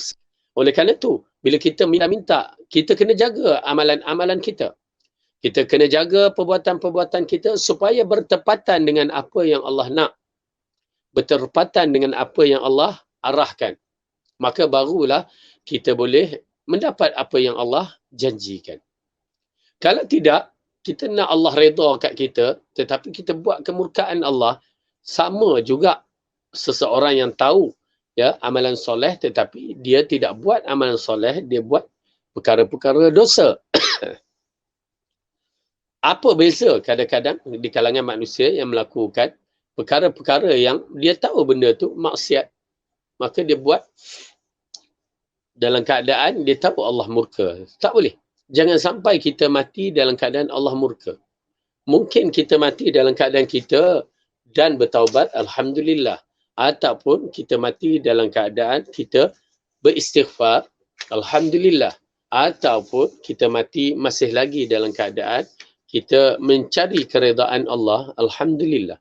Oleh kerana itu, bila kita minta, kita kena jaga amalan-amalan kita. Kita kena jaga perbuatan-perbuatan kita supaya bertepatan dengan apa yang Allah nak. Bertepatan dengan apa yang Allah arahkan. Maka barulah kita boleh mendapat apa yang Allah janjikan. Kalau tidak, kita nak Allah redha kat kita, tetapi kita buat kemurkaan Allah, sama juga seseorang yang tahu ya amalan soleh tetapi dia tidak buat amalan soleh, dia buat perkara-perkara dosa. Apa beza kadang-kadang di kalangan manusia yang melakukan perkara-perkara yang dia tahu benda tu maksiat, maka dia buat dalam keadaan dia tahu Allah murka. Tak boleh. Jangan sampai kita mati dalam keadaan Allah murka. Mungkin kita mati dalam keadaan kita dan bertaubat, alhamdulillah. Ataupun kita mati dalam keadaan kita beristighfar, alhamdulillah. Ataupun kita mati masih lagi dalam keadaan kita mencari keredaan Allah, alhamdulillah.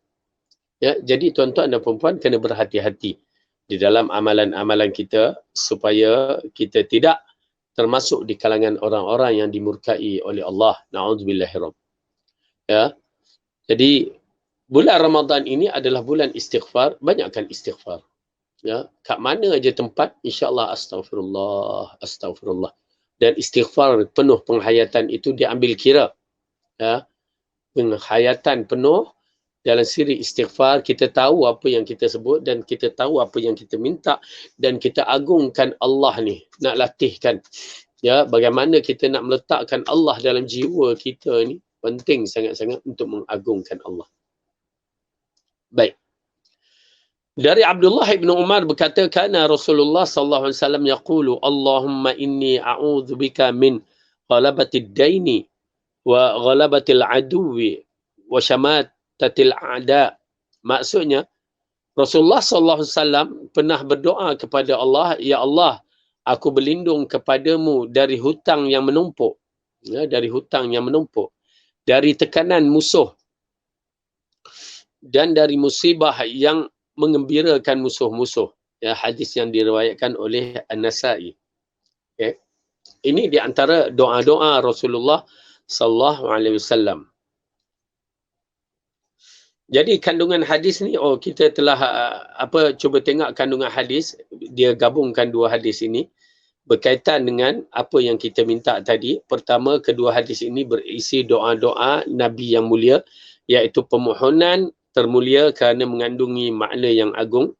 Ya, jadi tuan-tuan dan puan-puan kena berhati-hati di dalam amalan-amalan kita supaya kita tidak termasuk di kalangan orang-orang yang dimurkai oleh Allah. Na'udzubillahirob. Ya. Jadi bulan Ramadan ini adalah bulan istighfar, banyakkan istighfar. Ya, kat mana aja tempat, insya-Allah astagfirullah, astagfirullah. Dan istighfar penuh penghayatan itu diambil kira. Ya. Penghayatan penuh dalam siri istighfar, kita tahu apa yang kita sebut dan kita tahu apa yang kita minta dan kita agungkan Allah ni, nak latihkan. Ya, bagaimana kita nak meletakkan Allah dalam jiwa kita ni, penting sangat-sangat untuk mengagungkan Allah. Baik. Dari Abdullah bin Umar berkata, kana Rasulullah sallallahu alaihi wasallam yaqulu, Allahumma inni a'udzubika min ghalabatid daini wa ghalabatil aduwi wa shamatatil a'da. Maksudnya Rasulullah sallallahu alaihi wasallam pernah berdoa kepada Allah, ya Allah, aku berlindung kepadamu dari hutang yang menumpuk. Ya, dari hutang yang menumpuk, dari tekanan musuh dan dari musibah yang mengembirakan musuh-musuh. Ya, hadis yang diriwayatkan oleh An-Nasa'i. Okay. Ini di antara doa-doa Rasulullah sallallahu alaihi wasallam. Jadi kandungan hadis ni, kita telah cuba tengok kandungan hadis, dia gabungkan dua hadis ini berkaitan dengan apa yang kita minta tadi. Pertama, kedua hadis ini berisi doa-doa Nabi yang mulia, iaitu permohonan termulia kerana mengandungi makna yang agung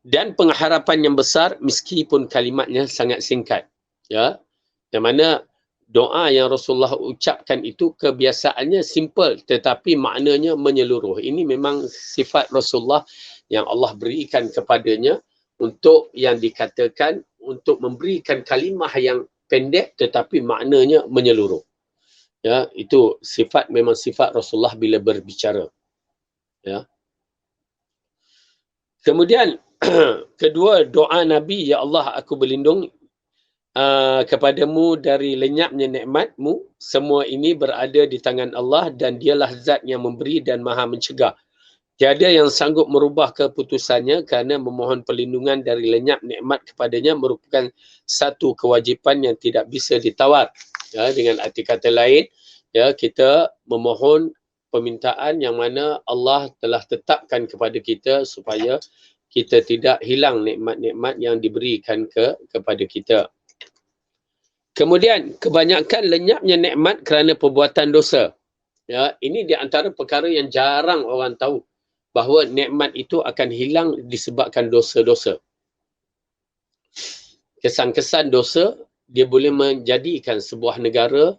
dan pengharapan yang besar meskipun kalimatnya sangat singkat. Ya, yang mana doa yang Rasulullah ucapkan itu kebiasaannya simple tetapi maknanya menyeluruh. Ini memang sifat Rasulullah yang Allah berikan kepadanya, untuk yang dikatakan untuk memberikan kalimah yang pendek tetapi maknanya menyeluruh. Ya, itu sifat, memang sifat Rasulullah bila berbicara. Ya. Kemudian kedua doa Nabi, ya Allah aku berlindung kepadamu dari lenyapnya nikmatmu, semua ini berada di tangan Allah dan dialah zat yang memberi dan maha mencegah. Tiada yang sanggup merubah keputusannya kerana memohon perlindungan dari lenyap nikmat kepadanya merupakan satu kewajipan yang tidak bisa ditawar. Ya, dengan arti kata lain, ya, kita memohon permintaan yang mana Allah telah tetapkan kepada kita supaya kita tidak hilang nikmat-nikmat yang diberikan kepada kita. Kemudian, kebanyakan lenyapnya nikmat kerana perbuatan dosa. Ya, ini di antara perkara yang jarang orang tahu, bahawa nikmat itu akan hilang disebabkan dosa-dosa. Kesan-kesan dosa, dia boleh menjadikan sebuah negara,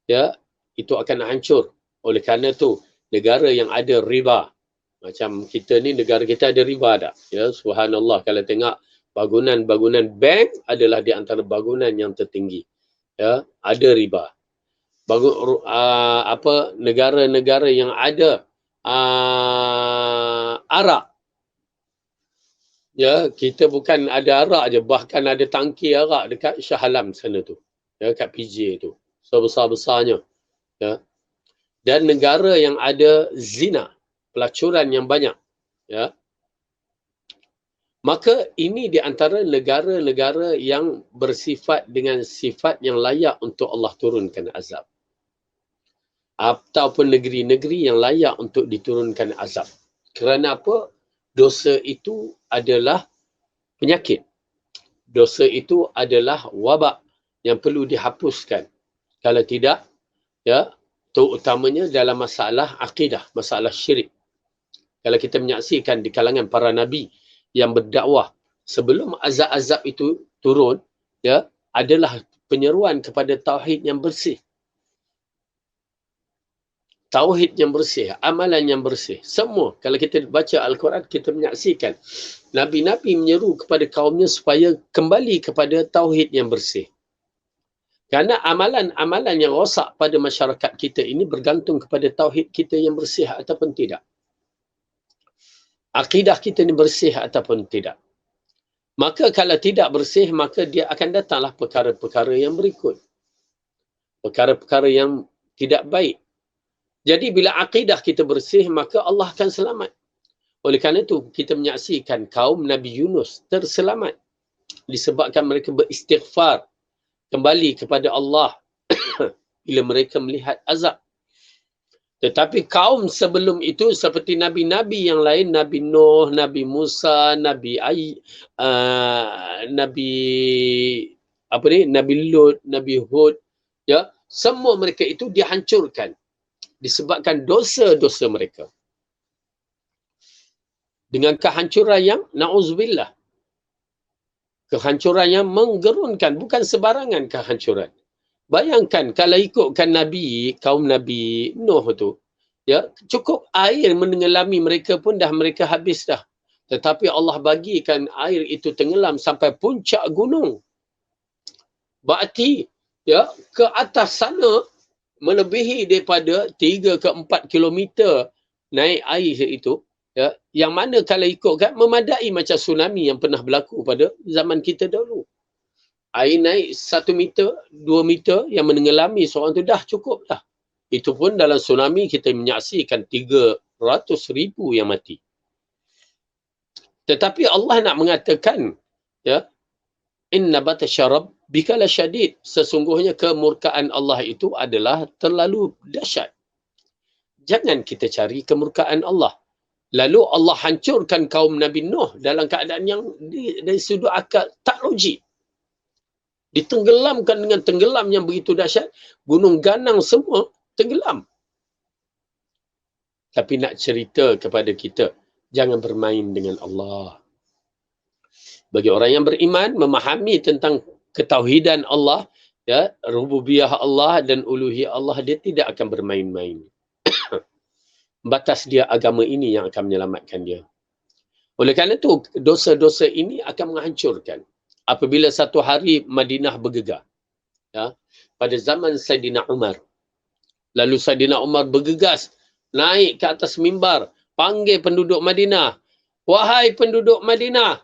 ya, itu akan hancur. Oleh kerana itu, negara yang ada riba, macam kita ni, negara kita ada riba tak? Ya, subhanallah, kalau tengok bangunan-bangunan bank adalah di antara bangunan yang tertinggi. Ya, ada riba. Negara-negara yang ada arak. Ya, kita bukan ada arak je, bahkan ada tangki arak dekat Shah Alam sana tu. Ya, kat PJ tu. So besar-besarnya. Ya. Dan negara yang ada zina, pelacuran yang banyak. Ya. Maka ini di antara negara-negara yang bersifat dengan sifat yang layak untuk Allah turunkan azab. Ataupun negeri-negeri yang layak untuk diturunkan azab. Kerana apa? Dosa itu adalah penyakit. Dosa itu adalah wabak yang perlu dihapuskan. Kalau tidak, ya, terutamanya dalam masalah akidah, masalah syirik. Kalau kita menyaksikan di kalangan para nabi yang berdakwah sebelum azab-azab itu turun, ya, adalah penyeruan kepada tauhid yang bersih. Tauhid yang bersih, amalan yang bersih. Semua, kalau kita baca Al-Quran, kita menyaksikan Nabi-Nabi menyeru kepada kaumnya supaya kembali kepada tauhid yang bersih. Kerana amalan-amalan yang rosak pada masyarakat kita ini bergantung kepada tauhid kita yang bersih ataupun tidak. Akidah kita ini bersih ataupun tidak. Maka kalau tidak bersih, maka dia akan datanglah perkara-perkara yang berikut. Perkara-perkara yang tidak baik. Jadi bila akidah kita bersih, maka Allah akan selamat. Oleh kerana itu, kita menyaksikan kaum Nabi Yunus terselamat. Disebabkan mereka beristighfar kembali kepada Allah bila mereka melihat azab. Tetapi kaum sebelum itu seperti Nabi-Nabi yang lain, Nabi Nuh, Nabi Musa, Nabi Lut, Nabi Hud, ya, semua mereka itu dihancurkan disebabkan dosa-dosa mereka. Dengan kehancuran yang na'udzubillah. Kehancuran yang menggerunkan, bukan sebarangan kehancuran. Bayangkan kalau ikutkan Nabi, kaum Nabi Nuh tu, ya, cukup air menenggelami mereka pun dah mereka habis dah. Tetapi Allah bagikan air itu tenggelam sampai puncak gunung. Berarti, ya, ke atas sana melebihi daripada 3 ke 4 kilometer naik air itu, ya, yang mana kalau ikutkan memadai macam tsunami yang pernah berlaku pada zaman kita dahulu. Air naik 1 meter, 2 meter yang menenggelami seorang tu dah cukup dah. Itu pun dalam tsunami kita menyaksikan 300,000 yang mati. Tetapi Allah nak mengatakan, ya, inna batasya rabbika lasyadid. Sesungguhnya kemurkaan Allah itu adalah terlalu dahsyat. Jangan kita cari kemurkaan Allah. Lalu Allah hancurkan kaum Nabi Nuh dalam keadaan yang dari sudut akal tak logik. Ditenggelamkan dengan tenggelam yang begitu dahsyat. Gunung ganang semua tenggelam. Tapi nak cerita kepada kita, jangan bermain dengan Allah. Bagi orang yang beriman, memahami tentang ketauhidan Allah, ya, rububiyah Allah dan uluhiyah Allah, dia tidak akan bermain-main. Batas dia agama ini yang akan menyelamatkan dia. Oleh kerana itu, dosa-dosa ini akan menghancurkan. Apabila satu hari Madinah bergegar, ya, pada zaman Saidina Umar, lalu Saidina Umar bergegas naik ke atas mimbar, panggil penduduk Madinah, wahai penduduk Madinah,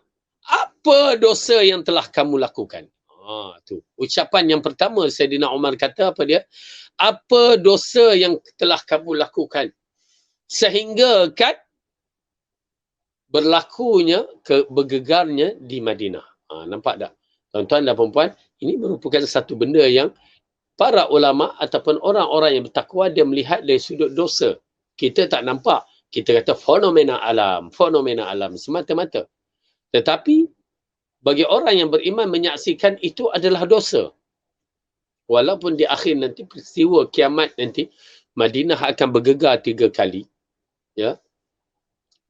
apa dosa yang telah kamu lakukan? Tu. Ucapan yang pertama Saidina Umar kata apa dia? Apa dosa yang telah kamu lakukan sehingga kan berlakunya bergegarnya di Madinah. Nampak tak? Tuan-tuan dan puan-puan, ini merupakan satu benda yang para ulama ataupun orang-orang yang bertakwa dia melihat dari sudut dosa. Kita tak nampak. Kita kata fenomena alam semata-mata. Tetapi bagi orang yang beriman menyaksikan itu adalah dosa. Walaupun di akhir nanti peristiwa kiamat nanti Madinah akan bergegar 3 kali. Ya.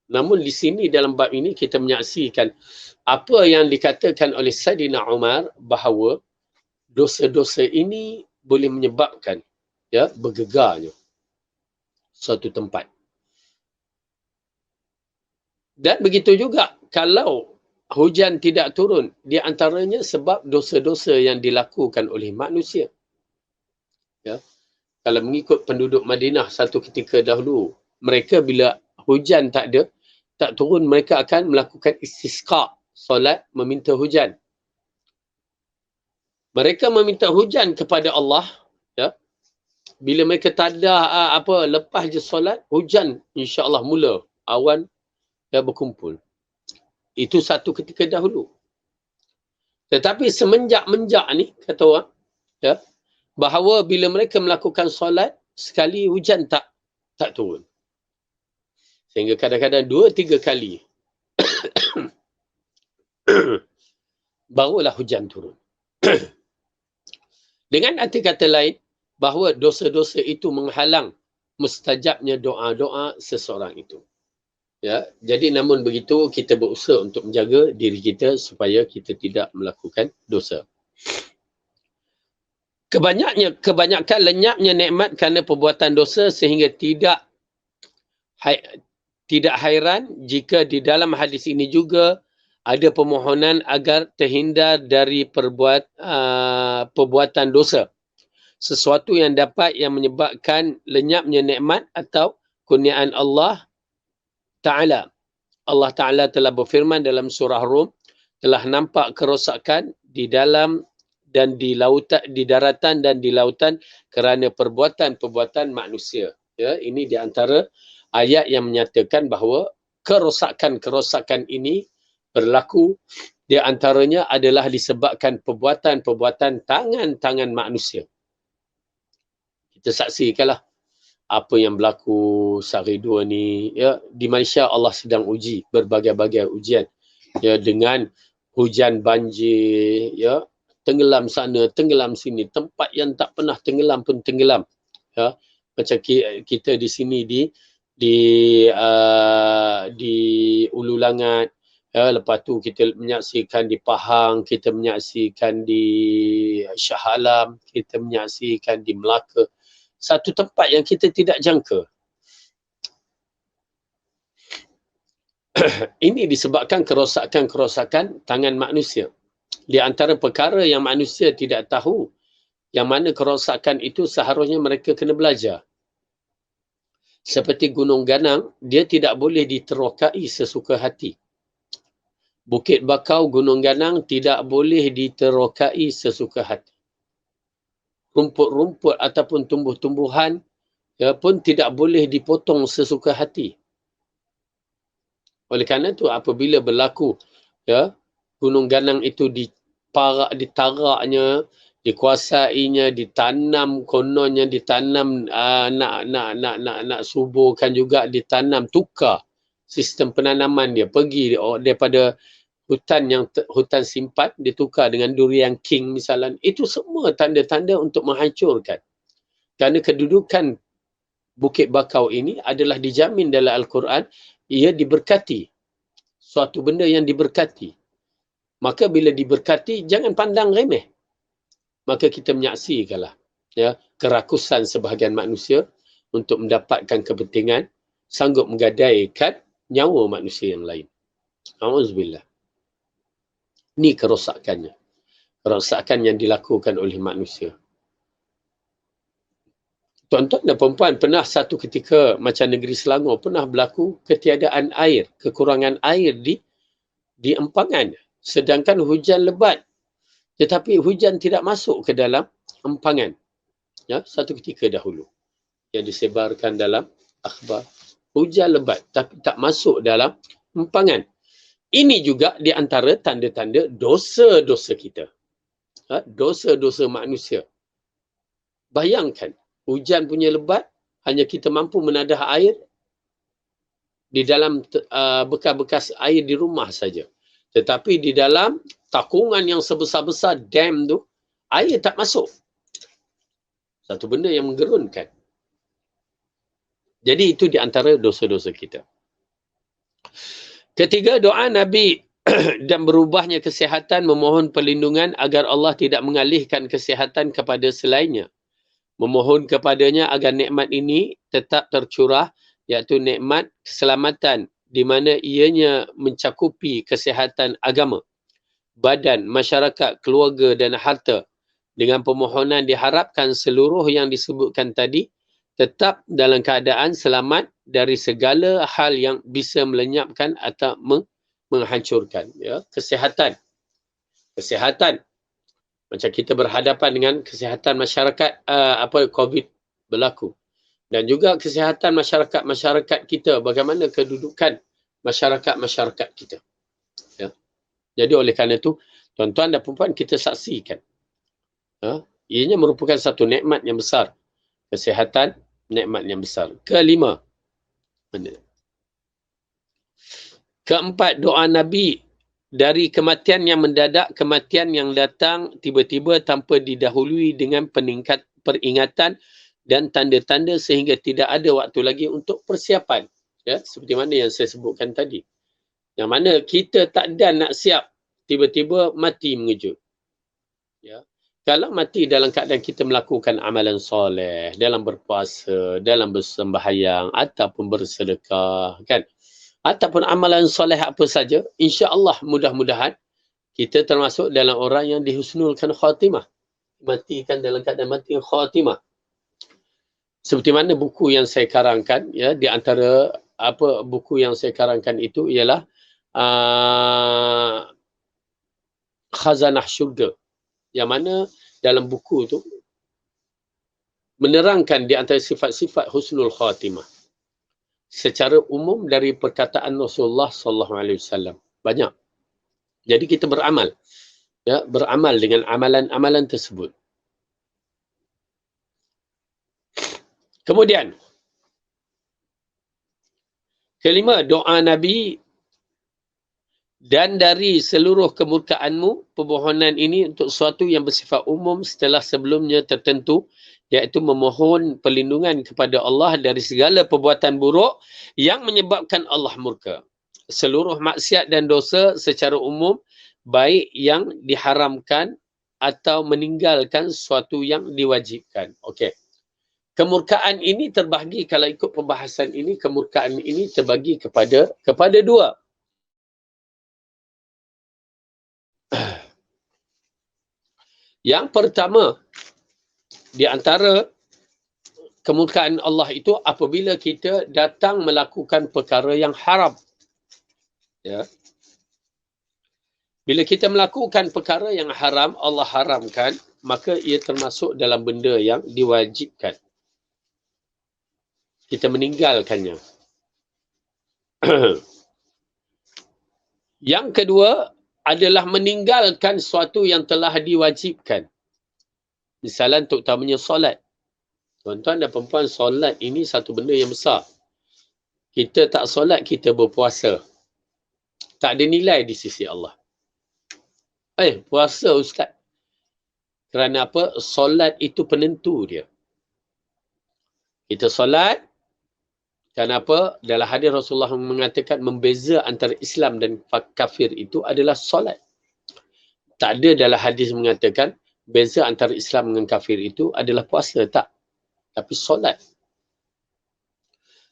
Namun di sini dalam bab ini kita menyaksikan apa yang dikatakan oleh Saidina Umar bahawa dosa-dosa ini boleh menyebabkan ya bergegarnya suatu tempat. Dan begitu juga kalau hujan tidak turun, di antaranya sebab dosa-dosa yang dilakukan oleh manusia. Ya. Kalau mengikut penduduk Madinah satu ketika dahulu, mereka bila hujan tak ada, tak turun, mereka akan melakukan istisqa, solat meminta hujan. Mereka meminta hujan kepada Allah, ya. Bila mereka tak ada lepas je solat, hujan insya-Allah mula, awan dah berkumpul. Itu satu ketika dahulu. Tetapi semenjak-menjak ni, kata orang, ya, bahawa bila mereka melakukan solat, sekali hujan tak turun. Sehingga kadang-kadang 2-3 kali barulah hujan turun. Dengan arti kata lain, bahawa dosa-dosa itu menghalang mustajabnya doa-doa seseorang itu. Ya, jadi namun begitu kita berusaha untuk menjaga diri kita supaya kita tidak melakukan dosa. Kebanyakan lenyapnya nikmat kerana perbuatan dosa sehingga tidak hairan jika di dalam hadis ini juga ada permohonan agar terhindar dari perbuatan dosa. Sesuatu yang menyebabkan lenyapnya nikmat atau kurniaan Allah Ta'ala. Allah Ta'ala telah berfirman dalam surah Rum, telah nampak kerosakan di dalam dan di lautan, di daratan dan di lautan kerana perbuatan-perbuatan manusia. Ya, ini di antara ayat yang menyatakan bahawa kerosakan-kerosakan ini berlaku di antaranya adalah disebabkan perbuatan-perbuatan tangan-tangan manusia. Kita saksikanlah apa yang berlaku sehari dua ni, ya, di Malaysia Allah sedang uji berbagai-bagai ujian, ya, dengan hujan banjir, ya, tenggelam sana, tenggelam sini, tempat yang tak pernah tenggelam pun tenggelam, ya, macam kita di sini di Ulu Langat, ya, lepas tu kita menyaksikan di Pahang, kita menyaksikan di Shah Alam, kita menyaksikan di Melaka. Satu tempat yang kita tidak jangka. Ini disebabkan kerosakan-kerosakan tangan manusia. Di antara perkara yang manusia tidak tahu, yang mana kerosakan itu seharusnya mereka kena belajar. Seperti Gunung Ganang, dia tidak boleh diterokai sesuka hati. Bukit Bakau, Gunung Ganang tidak boleh diterokai sesuka hati. Rumput-rumput ataupun tumbuh-tumbuhan, ya, pun tidak boleh dipotong sesuka hati. Oleh kerana itu apabila berlaku, ya, Gunung Ganang itu ditaraknya, dikuasainya, ditanam, kononnya ditanam, nak suburkan juga, ditanam, tukar sistem penanaman dia, pergi daripada hutan simpan ditukar dengan durian king misalnya. Itu semua tanda-tanda untuk menghancurkan. Kerana kedudukan Bukit Bakau ini adalah dijamin dalam Al-Quran, ia diberkati. Suatu benda yang diberkati. Maka bila diberkati, jangan pandang remeh. Maka kita menyaksikanlah, ya, kerakusan sebahagian manusia untuk mendapatkan kepentingan, sanggup menggadaikan nyawa manusia yang lain. Auzubillah. Ini kerosakannya. Kerosakan yang dilakukan oleh manusia. Tuan-tuan dan puan-puan, pernah satu ketika macam negeri Selangor pernah berlaku ketiadaan air, kekurangan air di Empangan. Sedangkan hujan lebat Tetapi hujan tidak masuk ke dalam empangan. Ya, satu ketika dahulu yang disebarkan dalam akhbar. Hujan lebat tapi tak masuk dalam empangan. Ini juga di antara tanda-tanda dosa-dosa kita. Dosa-dosa manusia. Bayangkan, hujan punya lebat, hanya kita mampu menadah air di dalam bekas-bekas air di rumah saja. Tetapi di dalam takungan yang sebesar-besar dam tu, air tak masuk. Satu benda yang menggerunkan. Jadi itu di antara dosa-dosa kita. Ketiga, doa Nabi dan berubahnya kesihatan memohon perlindungan agar Allah tidak mengalihkan kesihatan kepada selainnya. Memohon kepadanya agar nikmat ini tetap tercurah, iaitu nikmat keselamatan di mana ianya mencakupi kesihatan agama, badan, masyarakat, keluarga dan harta. Dengan permohonan diharapkan seluruh yang disebutkan tadi tetap dalam keadaan selamat dari segala hal yang bisa melenyapkan atau menghancurkan. Ya, kesihatan. Kesihatan. Macam kita berhadapan dengan kesihatan masyarakat COVID berlaku. Dan juga kesihatan masyarakat kita, bagaimana kedudukan masyarakat kita. Ya. Jadi oleh kerana itu, tuan-tuan dan puan kita saksikan. Ianya merupakan satu nikmat yang besar. Kesihatan, nikmat yang besar. Kelima. Keempat, doa Nabi dari kematian yang mendadak, kematian yang datang tiba-tiba tanpa didahului dengan peringatan dan tanda-tanda sehingga tidak ada waktu lagi untuk persiapan. Ya, seperti mana yang saya sebutkan tadi. Yang mana kita tak ada nak siap, tiba-tiba mati mengejut. Ya. Kalau mati dalam keadaan kita melakukan amalan soleh, dalam berpuasa, dalam bersembahyang ataupun bersedekah, kan? Ataupun amalan soleh apa saja, insya-Allah mudah-mudahan kita termasuk dalam orang yang dihusnulkan khatimah. Matikan dalam keadaan mati khatimah. Seperti mana buku yang saya karangkan, ya, di antara buku yang saya karangkan itu ialah Khazanah Syurga. Yang mana dalam buku itu menerangkan di antara sifat-sifat husnul khatimah secara umum dari perkataan Rasulullah sallallahu alaihi wasallam. Banyak. Jadi kita beramal. Ya, beramal dengan amalan-amalan tersebut. Kemudian kelima, doa Nabi dan dari seluruh kemurkaanmu, permohonan ini untuk sesuatu yang bersifat umum setelah sebelumnya tertentu, iaitu memohon perlindungan kepada Allah dari segala perbuatan buruk yang menyebabkan Allah murka. Seluruh maksiat dan dosa secara umum, baik yang diharamkan atau meninggalkan sesuatu yang diwajibkan. Okey. Kemurkaan ini terbahagi, kalau ikut pembahasan ini, kemurkaan ini terbagi kepada dua. Yang pertama, di antara kemurkaan Allah itu apabila kita datang melakukan perkara yang haram. Ya. Bila kita melakukan perkara yang haram, Allah haramkan, maka ia termasuk dalam benda yang diwajibkan. Kita meninggalkannya. Yang kedua adalah meninggalkan sesuatu yang telah diwajibkan. Misalnya terutamanya solat. Tuan-tuan dan perempuan, solat ini satu benda yang besar. Kita tak solat, kita berpuasa. Tak ada nilai di sisi Allah. Puasa Ustaz. Kerana apa? Solat itu penentu dia. Kita solat, kenapa? Dalam hadis Rasulullah mengatakan membeza antara Islam dan kafir itu adalah solat. Tak ada dalam hadis mengatakan beza antara Islam dengan kafir itu adalah puasa. Tak. Tapi solat.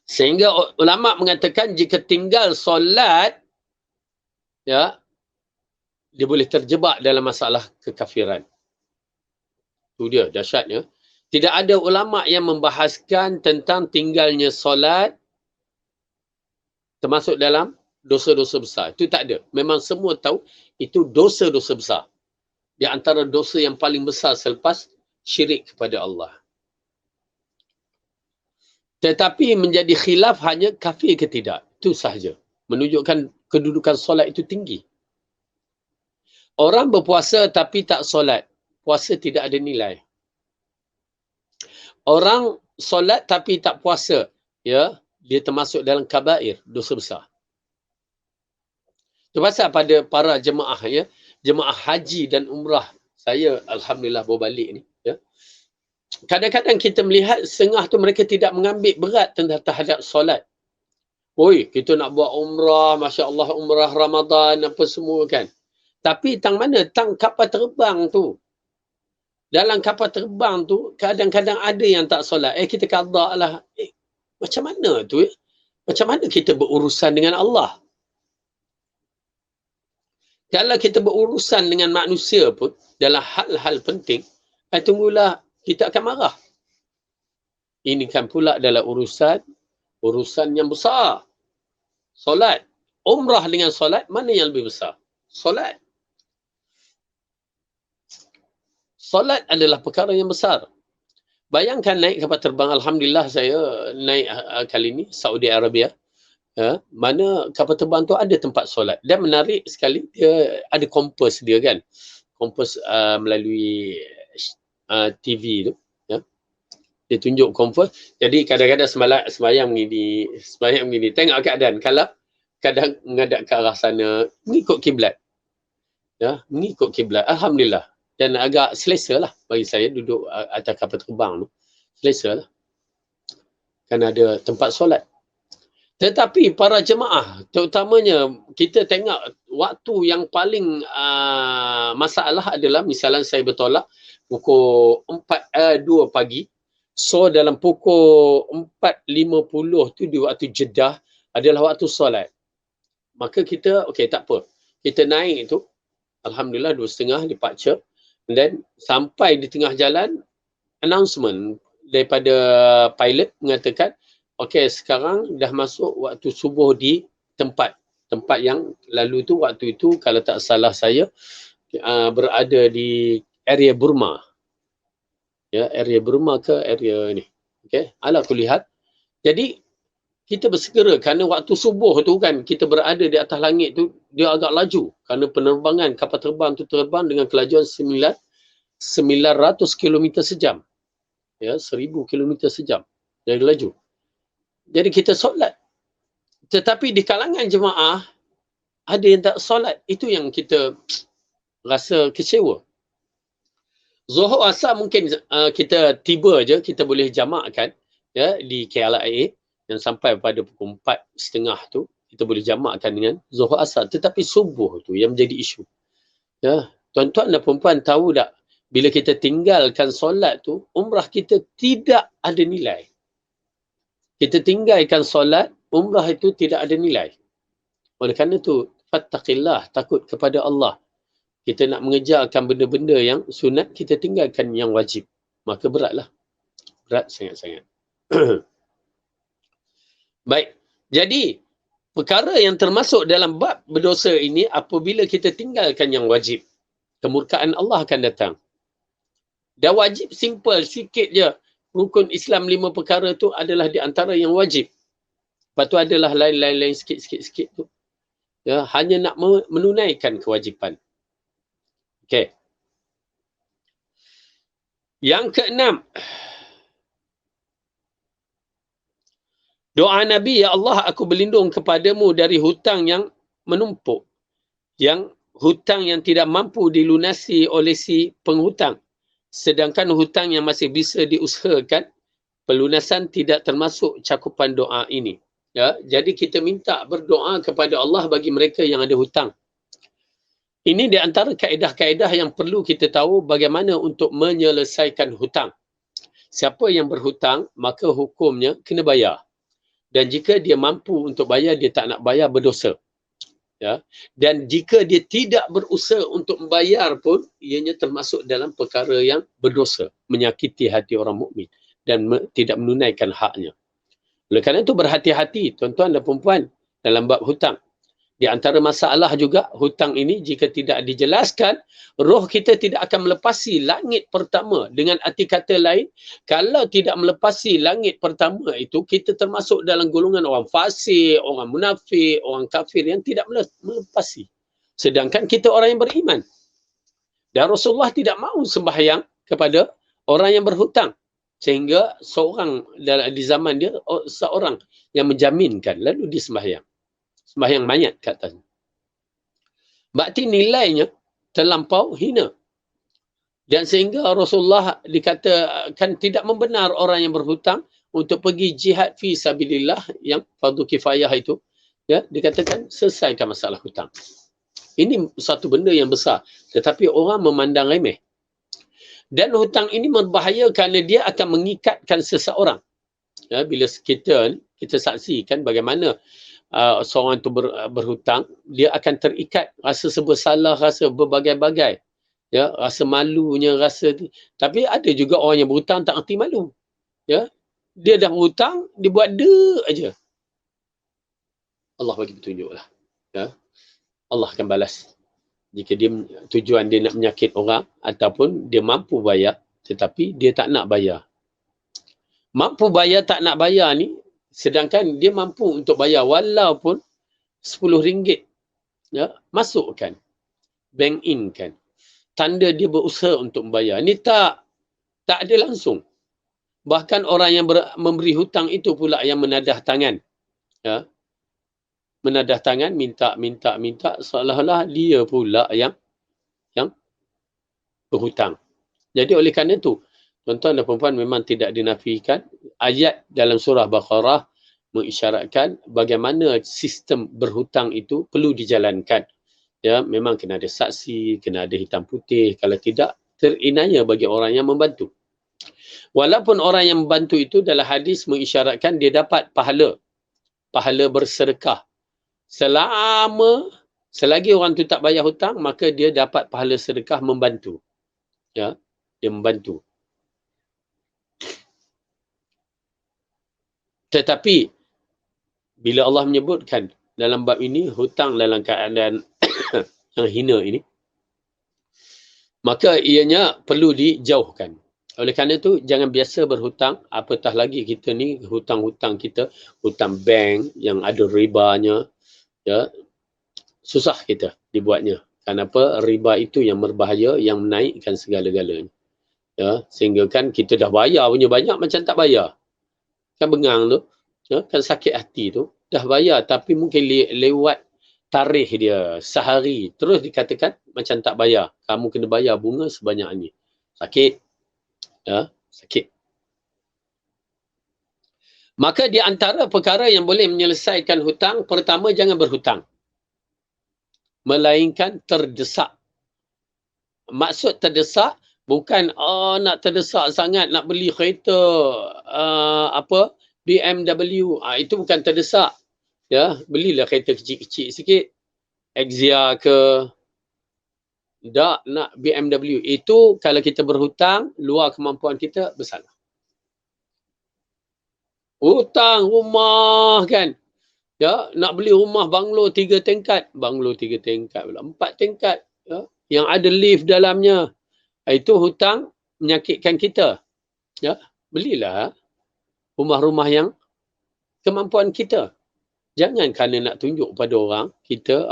Sehingga ulama mengatakan jika tinggal solat, ya, dia boleh terjebak dalam masalah kekafiran. Itu dia dahsyatnya. Tidak ada ulama yang membahaskan tentang tinggalnya solat termasuk dalam dosa-dosa besar. Itu tak ada. Memang semua tahu itu dosa-dosa besar. Di antara dosa yang paling besar selepas syirik kepada Allah. Tetapi menjadi khilaf hanya kafir ke tidak. Itu sahaja. Menunjukkan kedudukan solat itu tinggi. Orang berpuasa tapi tak solat. Puasa tidak ada nilai. Orang solat tapi tak puasa. Ya, dia termasuk dalam kabair, dosa besar. Itu pasal pada para jemaah, ya, jemaah haji dan umrah. Saya alhamdulillah bawa balik ni, ya. Kadang-kadang kita melihat setengah tu mereka tidak mengambil berat tentang terhadap solat. Oi, kita nak buat umrah, masya-Allah, umrah Ramadan apa semua kan. Tapi tang mana tang kapal terbang tu? Dalam kapal terbang tu kadang-kadang ada yang tak solat. Kita qada lah. Macam mana tu? Macam mana kita berurusan dengan Allah? Kalau kita berurusan dengan manusia pun dalam hal-hal penting, tunggulah kita akan marah. Ini kan pula dalam urusan yang besar. Solat. Umrah dengan solat, mana yang lebih besar? Solat. Solat adalah perkara yang besar. Bayangkan naik kapal terbang, alhamdulillah saya naik kali ini Saudi Arabia. Mana kapal terbang tu ada tempat solat. Dan menarik sekali, dia ada kompas dia kan. Kompas melalui TV tu. Ya. Dia tunjuk kompas. Jadi kadang-kadang sembahyang begini. Tengok keadaan. Kalau kadang menghadap ke arah sana, mengikut kiblat. Ya, mengikut kiblat. Alhamdulillah. Dan agak selesa lah bagi saya duduk atas kapal terbang tu. Selesa lah. Kan ada tempat solat. Tetapi para jemaah, terutamanya kita tengok waktu yang paling masalah adalah misalnya saya bertolak pukul 2 pagi. So dalam pukul 4.50 tu di waktu Jeddah adalah waktu solat. Maka kita, okey tak apa. Kita naik tu, alhamdulillah 2.30 departure. Dan sampai di tengah jalan, announcement daripada pilot mengatakan, okey, sekarang dah masuk waktu subuh di tempat yang lalu tu, waktu itu kalau tak salah saya berada di area Burma. Ya, area Burma ke area ni. Okey, ala kulihat. Jadi kita bersegera kerana waktu subuh tu kan kita berada di atas langit tu dia agak laju kerana penerbangan kapal terbang tu terbang dengan kelajuan 900 km sejam. Ya, 1000 km sejam. Jadi laju. Jadi kita solat. Tetapi di kalangan jemaah, ada yang tak solat. Itu yang kita rasa kecewa. Zuhur asar mungkin kita tiba je, kita boleh jamakkan ya, di KLIA yang sampai pada pukul 4.30 tu, kita boleh jamakkan dengan zuhur asar. Tetapi subuh tu yang menjadi isu. Ya, tuan-tuan dan perempuan tahu tak, bila kita tinggalkan solat tu, umrah kita tidak ada nilai. Kita tinggalkan solat, umrah itu tidak ada nilai. Oleh kerana itu, fattaqillah, takut kepada Allah. Kita nak mengejarkan benda-benda yang sunat, kita tinggalkan yang wajib. Maka beratlah. Berat sangat-sangat. Baik. Jadi, perkara yang termasuk dalam bab berdosa ini, apabila kita tinggalkan yang wajib, kemurkaan Allah akan datang. Dan wajib simple, sikit je. Rukun Islam 5 perkara tu adalah di antara yang wajib. Lepas tu adalah lain-lain sikit-sikit tu. Ya, hanya nak menunaikan kewajipan. Okey. Yang keenam. Doa Nabi, ya Allah, aku berlindung kepadamu dari hutang yang menumpuk. Yang hutang yang tidak mampu dilunasi oleh si penghutang. Sedangkan hutang yang masih bisa diusahakan, pelunasan tidak termasuk cakupan doa ini. Ya, jadi kita minta berdoa kepada Allah bagi mereka yang ada hutang. Ini di antara kaedah-kaedah yang perlu kita tahu bagaimana untuk menyelesaikan hutang. Siapa yang berhutang, maka hukumnya kena bayar. Dan jika dia mampu untuk bayar, dia tak nak bayar, berdosa. Ya. Dan jika dia tidak berusaha untuk membayar pun, ianya termasuk dalam perkara yang berdosa, menyakiti hati orang mukmin dan tidak menunaikan haknya. Oleh kerana itu berhati-hati tuan-tuan dan perempuan dalam bab hutang. Di antara masalah juga hutang ini jika tidak dijelaskan, roh kita tidak akan melepasi langit pertama. Dengan arti kata lain, kalau tidak melepasi langit pertama itu, kita termasuk dalam golongan orang fasik, orang munafik, orang kafir yang tidak melepasi. Sedangkan kita orang yang beriman. Dan Rasulullah tidak mahu sembahyang kepada orang yang berhutang. Sehingga seorang di zaman dia, seorang yang menjaminkan, lalu dia sembahyang. Sembahyang mayat katanya. Berarti nilainya terlampau hina. Dan sehingga Rasulullah dikatakan tidak membenar orang yang berhutang untuk pergi jihad fi sabilillah yang fardu kifayah itu. Ya, dikatakan selesaikan masalah hutang. Ini satu benda yang besar. Tetapi orang memandang remeh. Dan hutang ini berbahaya kerana dia akan mengikatkan seseorang. Ya, bila kita saksikan bagaimana seorang itu berhutang, dia akan terikat, rasa bersalah, rasa berbagai-bagai. Ya, rasa malunya, tapi ada juga orang yang berhutang tak erti malu. Ya, dia dah berhutang, dia buat aja. Allah bagi petunjuklah. Ya. Allah akan balas. Jika tujuan dia nak menyakit orang ataupun dia mampu bayar tetapi dia tak nak bayar. Mampu bayar tak nak bayar ni, sedangkan dia mampu untuk bayar walaupun RM10, ya, masukkan, bank in kan, tanda dia berusaha untuk membayar. Ini tak ada langsung. Bahkan orang yang memberi hutang itu pula yang menadah tangan, ya, menadah tangan, minta, seolah-olah dia pula yang berhutang. Jadi oleh kerana itu, tuan-tuan dan puan-puan, memang tidak dinafikan. Ayat dalam surah Baqarah mengisyaratkan bagaimana sistem berhutang itu perlu dijalankan. Ya, memang kena ada saksi, kena ada hitam putih. Kalau tidak, terinaya bagi orang yang membantu. Walaupun orang yang membantu itu dalam hadis mengisyaratkan dia dapat pahala bersedekah. Selagi orang itu tak bayar hutang, maka dia dapat pahala sedekah membantu. Ya, dia membantu. Tetapi bila Allah menyebutkan dalam bab ini hutang dalam keadaan yang hina ini, maka ianya perlu dijauhkan. Oleh kerana itu jangan biasa berhutang, apatah lagi kita ni hutang-hutang kita, hutang bank yang ada ribanya, ya, susah kita dibuatnya. Kenapa? Riba itu yang berbahaya, yang menaikkan segala-galanya. Ya, sehingga kan kita dah bayar punya banyak macam tak bayar. Kan bengang tu, ya, kan sakit hati tu, dah bayar tapi mungkin lewat tarikh dia sehari, terus dikatakan macam tak bayar, kamu kena bayar bunga sebanyak ni. Sakit. Ya, sakit. Maka di antara perkara yang boleh menyelesaikan hutang, pertama jangan berhutang. Melainkan terdesak. Maksud terdesak, bukan nak terdesak sangat nak beli kereta BMW. Itu bukan terdesak. Ya, belilah kereta kecil-kecil sikit. Exia ke. Tak nak BMW. Itu kalau kita berhutang, luar kemampuan kita, bersalah. Hutang rumah kan. Ya, nak beli rumah banglo 3 tingkat. Banglo 3 tingkat pula. 4 tingkat. Ya, yang ada lift dalamnya. Itu hutang menyakitkan kita. Ya, belilah rumah-rumah yang kemampuan kita. Jangan kerana nak tunjuk pada orang, kita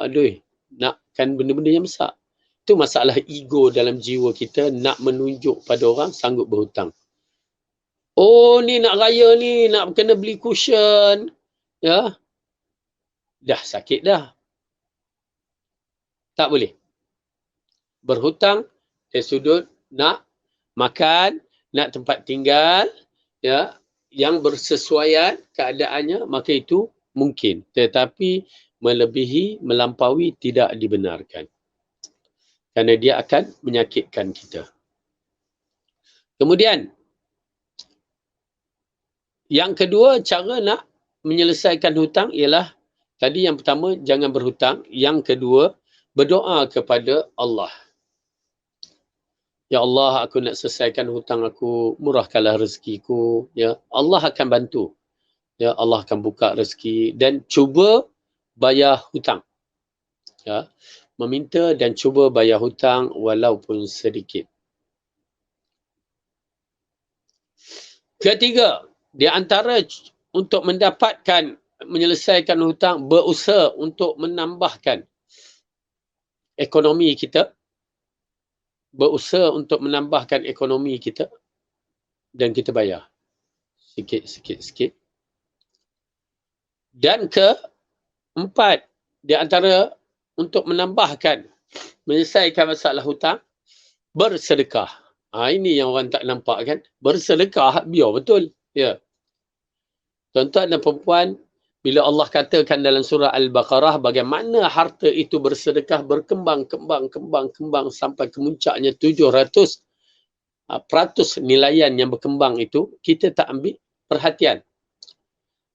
nakkan benda-benda yang besar. Itu masalah ego dalam jiwa kita, nak menunjuk pada orang sanggup berhutang. Oh, ni nak raya ni, nak kena beli cushion. Ya, dah sakit dah. Tak boleh. Berhutang dari sudut nak makan, nak tempat tinggal, ya, yang bersesuaian keadaannya, maka itu mungkin. Tetapi melebihi, melampaui tidak dibenarkan. Kerana dia akan menyakitkan kita. Kemudian, yang kedua, cara nak menyelesaikan hutang ialah, tadi yang pertama, jangan berhutang. Yang kedua, berdoa kepada Allah. Ya Allah, aku nak selesaikan hutang aku, murahkanlah rezekiku. Ya, Allah akan bantu. Ya, Allah akan buka rezeki dan cuba bayar hutang. Ya, meminta dan cuba bayar hutang walaupun sedikit. Ketiga, di antara untuk mendapatkan menyelesaikan hutang, berusaha untuk menambahkan ekonomi kita, berusaha untuk menambahkan ekonomi kita dan kita bayar sikit. Dan keempat, di antara untuk menambahkan menyelesaikan masalah hutang, bersedekah. Ini yang orang tak nampak kan. Bersedekah, biar betul. Ya. Tuan-tuan dan perempuan, bila Allah katakan dalam surah Al-Baqarah bagaimana harta itu bersedekah berkembang sampai kemuncaknya 700 peratus nilaian yang berkembang itu, kita tak ambil perhatian.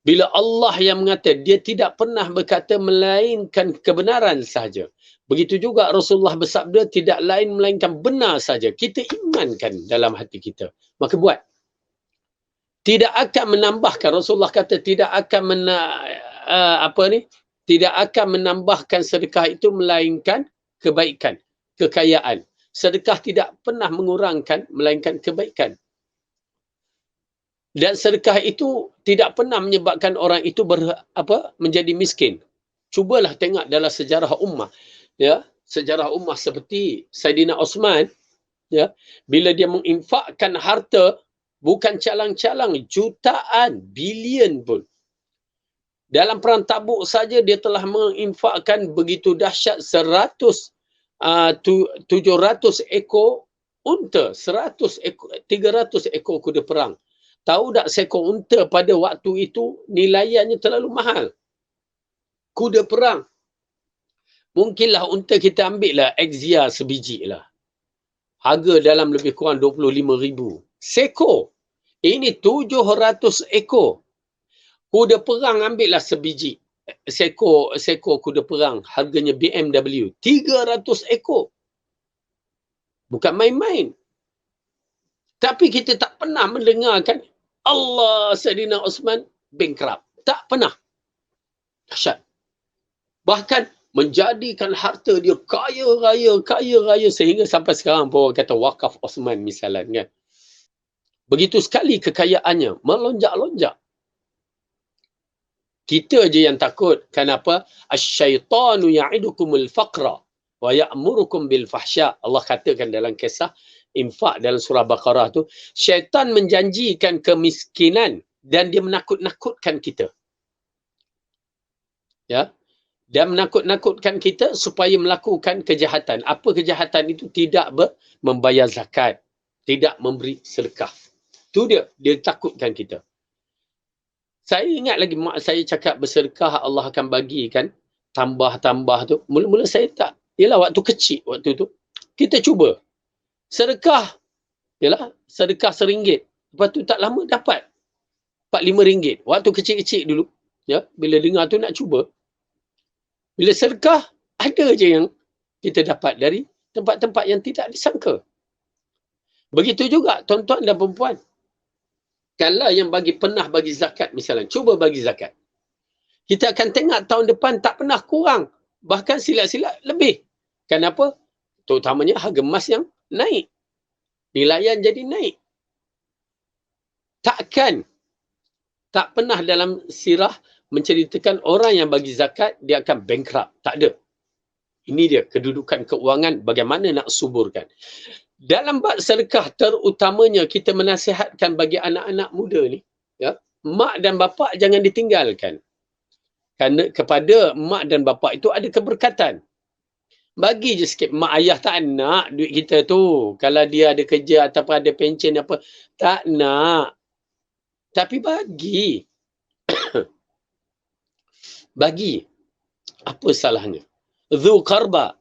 Bila Allah yang mengatakan, dia tidak pernah berkata melainkan kebenaran sahaja. Begitu juga Rasulullah bersabda, tidak lain melainkan benar saja. Kita imankan dalam hati kita. Maka buat. Tidak akan menambahkan, Rasulullah kata, tidak akan tidak akan menambahkan sedekah itu melainkan kebaikan, kekayaan. Sedekah tidak pernah mengurangkan melainkan kebaikan. Dan sedekah itu tidak pernah menyebabkan orang itu menjadi miskin. Cubalah tengok dalam sejarah ummah. Ya, sejarah ummah seperti Saidina Osman, ya, bila dia menginfakkan harta bukan calang-calang, jutaan, bilion pun. Dalam perang Tabuk saja dia telah menginfakkan begitu dahsyat 700 ekor unta, 300 ekor kuda perang. Tahu tak seekor unta pada waktu itu nilaiannya terlalu mahal. Kuda perang. Mungkinlah unta kita ambil lah Exia sebiji lah. Harga dalam lebih kurang 25,000. Seekor. Ini 700 ekor. Kuda perang ambil lah sebiji. Seekor kuda perang. Harganya BMW. 300 ekor. Bukan main-main. Tapi kita tak pernah mendengarkan Allah Saidina Osman bankrupt. Tak pernah. Dahsyat. Bahkan menjadikan harta dia kaya raya sehingga sampai sekarang pun orang kata wakaf Osman misalnya kan. Begitu sekali kekayaannya, melonjak-lonjak. Kita je yang takut. Kenapa? Asyaitanu ya'idukumul faqra wa ya'murukum bil fahsya. Allah katakan dalam kisah infak dalam surah Baqarah tu, syaitan menjanjikan kemiskinan dan dia menakut-nakutkan kita. Ya. Dan menakut-nakutkan kita supaya melakukan kejahatan. Apa kejahatan itu? Tidak membayar zakat, tidak memberi sedekah. Itu dia takutkan kita. Saya ingat lagi mak saya cakap bersedekah Allah akan bagikan tambah-tambah tu. Mula-mula saya tak. Yalah waktu kecil waktu tu. Kita cuba. Sedekah. Yalah sedekah RM1. Lepas tu tak lama dapat RM4-5. Waktu kecil-kecil dulu. Ya, bila dengar tu nak cuba. Bila sedekah, ada je yang kita dapat dari tempat-tempat yang tidak disangka. Begitu juga tuan-tuan dan perempuan. Kalau yang pernah bagi zakat misalnya, cuba bagi zakat. Kita akan tengok tahun depan tak pernah kurang. Bahkan silat-silat lebih. Kenapa? Terutamanya harga emas yang naik. Nilaian jadi naik. Tak pernah dalam sirah menceritakan orang yang bagi zakat, dia akan bankrupt. Tak ada. Ini dia kedudukan keuangan bagaimana nak suburkan. Dalam bab sedekah terutamanya kita menasihatkan bagi anak-anak muda ni, ya, mak dan bapa jangan ditinggalkan. Kerana kepada mak dan bapa itu ada keberkatan. Bagi je sikit. Mak ayah tak nak duit kita tu. Kalau dia ada kerja ataupun ada pencen apa, tak nak. Tapi bagi. Bagi. Apa salahnya? Dhu qurba.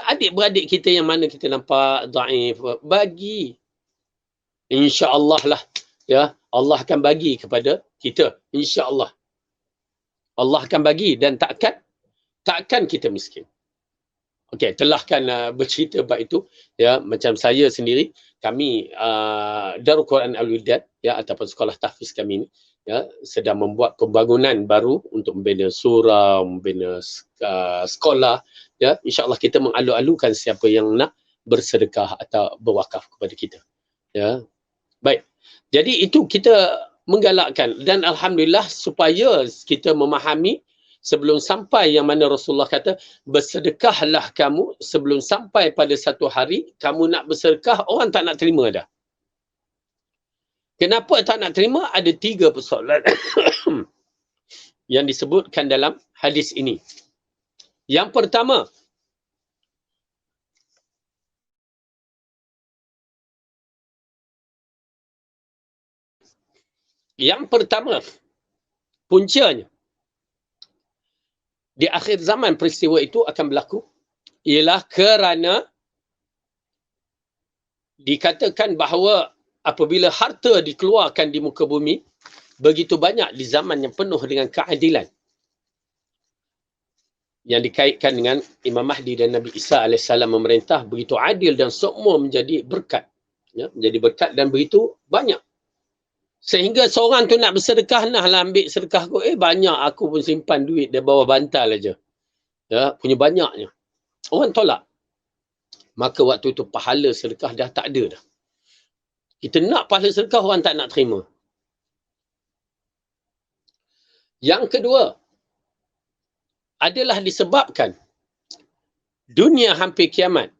Adik-beradik kita yang mana kita nampak dhaif, bagi. InsyaAllah lah. Ya, Allah akan bagi kepada kita. InsyaAllah. Allah akan bagi dan takkan kita miskin. Okey, telah kan bercerita bab itu. Ya, macam saya sendiri, kami Darul Quran Al-Wildad ya, ataupun sekolah tahfiz kami ni ya, sedang membuat pembangunan baru untuk membina surau, membina sekolah ya. InsyaAllah kita mengalu-alukan siapa yang nak bersedekah atau berwakaf kepada kita ya. Baik, jadi itu kita menggalakkan, dan alhamdulillah supaya kita memahami sebelum sampai yang mana Rasulullah kata, bersedekahlah kamu sebelum sampai pada satu hari kamu nak bersedekah, orang tak nak terima dah. Kenapa tak nak terima? Ada 3 persoalan yang disebutkan dalam hadis ini. Yang pertama, puncanya di akhir zaman peristiwa itu akan berlaku ialah kerana dikatakan bahawa apabila harta dikeluarkan di muka bumi begitu banyak di zaman yang penuh dengan keadilan yang dikaitkan dengan Imam Mahdi dan Nabi Isa AS memerintah, begitu adil dan semua menjadi berkat ya, menjadi berkat dan begitu banyak sehingga seorang tu nak bersedekah, nah lah ambil sedekah aku, banyak aku pun simpan duit di bawah bantal aja ya, punya banyaknya, orang tolak. Maka waktu itu pahala sedekah dah tak ada dah. Kita nak pahala sedekah, orang tak nak terima. Yang kedua adalah disebabkan dunia hampir kiamat.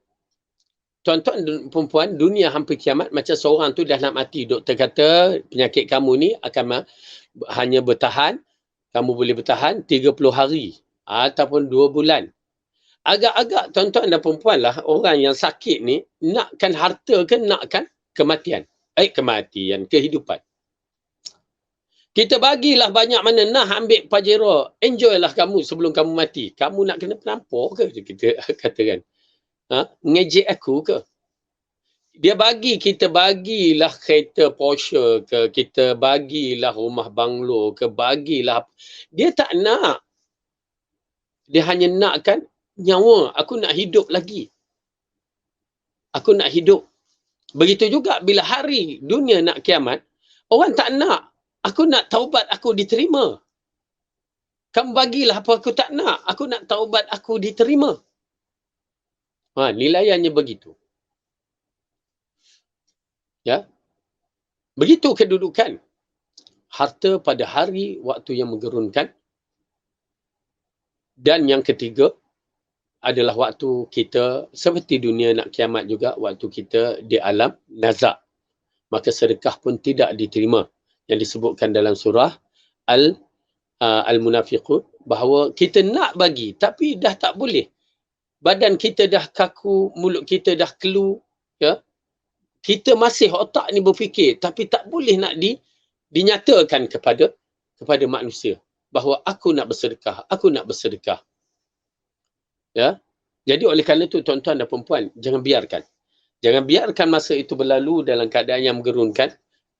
Tuan-tuan dan perempuan, dunia hampir kiamat, macam seorang tu dah nak mati. Doktor kata penyakit kamu ni akan hanya bertahan, kamu boleh bertahan 30 hari ataupun 2 bulan. Agak-agak tuan-tuan dan perempuan lah, orang yang sakit ni nakkan harta ke nakkan kematian? Kematian, kehidupan. Kita bagilah banyak mana, nah ambil Pajero, enjoy lah kamu sebelum kamu mati. Kamu nak kena penampor ke? Kita katakan. Ngejek aku ke? Dia bagi, kita bagilah kereta Porsche ke, kita bagilah rumah banglo ke, bagilah. Dia tak nak. Dia hanya nakkan nyawa. Aku nak hidup lagi. Aku nak hidup. Begitu juga bila hari dunia nak kiamat, orang tak nak. Aku nak taubat aku diterima. Kamu bagilah apa aku tak nak. Aku nak taubat aku diterima. Nilaiannya begitu. Ya. Begitu kedudukan harta pada hari waktu yang menggerunkan. Dan yang ketiga adalah waktu kita, seperti dunia nak kiamat juga, waktu kita di alam nazak. Maka sedekah pun tidak diterima. Yang disebutkan dalam surah Al-Munafiqun, bahawa kita nak bagi tapi dah tak boleh. Badan kita dah kaku, mulut kita dah kelu, ya. Kita masih otak ni berfikir tapi tak boleh nak dinyatakan kepada manusia bahawa aku nak bersedekah, aku nak bersedekah. Ya. Jadi oleh kerana itu tuan-tuan dan perempuan, jangan biarkan. Jangan biarkan masa itu berlalu dalam keadaan yang menggerunkan.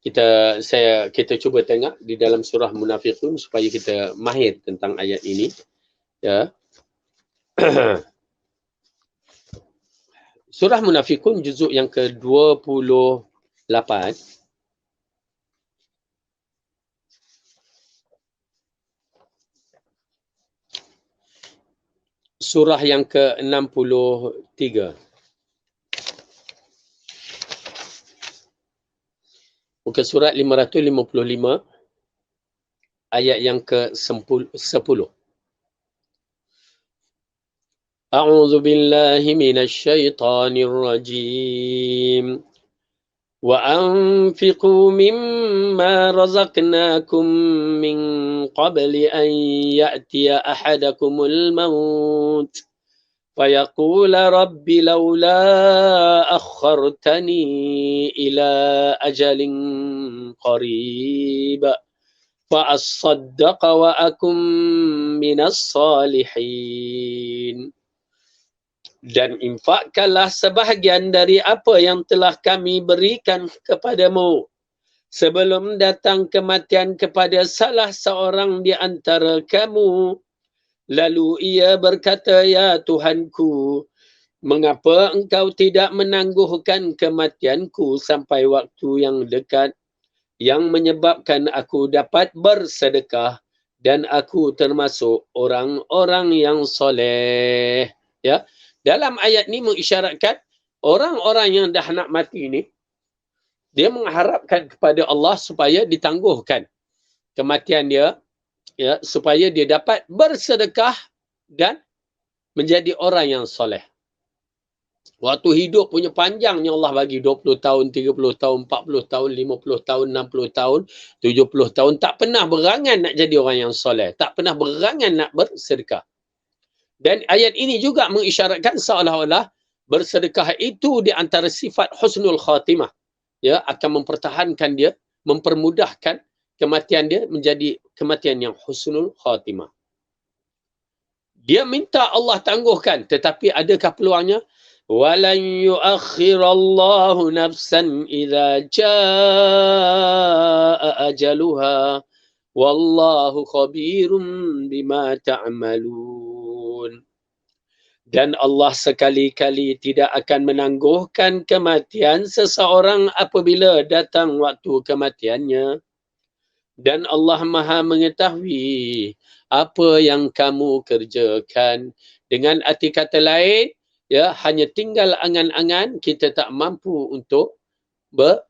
Kita cuba tengok di dalam surah Munafiqun supaya kita mahir tentang ayat ini. Ya. Surah Munafiqun juzuk yang ke-28. Surah yang ke-63. Muka surat 555. Ayat yang ke-10. A'udzu billahi minasy syaithanir rajim. Wa anfiqu mimma razaqnakum min qabli an ya'tiya ahadakumul maut fayaqula rabbi laula akhartani ila ajalin qarib fa asaddaqa wa akum minas salihin. Dan infakkanlah sebahagian dari apa yang telah kami berikan kepadamu sebelum datang kematian kepada salah seorang di antara kamu. Lalu ia berkata, ya Tuhanku, mengapa engkau tidak menangguhkan kematianku sampai waktu yang dekat yang menyebabkan aku dapat bersedekah dan aku termasuk orang-orang yang soleh. Ya, dalam ayat ni mengisyaratkan orang-orang yang dah nak mati ni, dia mengharapkan kepada Allah supaya ditangguhkan kematian dia, ya, supaya dia dapat bersedekah dan menjadi orang yang soleh. Waktu hidup punya panjangnya Allah bagi 20 tahun, 30 tahun, 40 tahun, 50 tahun, 60 tahun, 70 tahun. Tak pernah berangan nak jadi orang yang soleh. Tak pernah berangan nak bersedekah. Dan ayat ini juga mengisyaratkan seolah-olah bersedekah itu di antara sifat husnul khatimah. Ya, akan mempertahankan dia, mempermudahkan kematian dia menjadi kematian yang husnul khatimah. Dia minta Allah tangguhkan, tetapi adakah peluangnya? وَلَنْ يُؤَخِّرَ اللَّهُ نَفْسًا إِذَا جَاءَ أَجَلُهَا وَاللَّهُ خَبِيرٌ بِمَا تَعْمَلُونَ. Dan Allah sekali-kali tidak akan menangguhkan kematian seseorang apabila datang waktu kematiannya. Dan Allah Maha mengetahui apa yang kamu kerjakan. Dengan arti kata lain, ya, hanya tinggal angan-angan, kita tak mampu untuk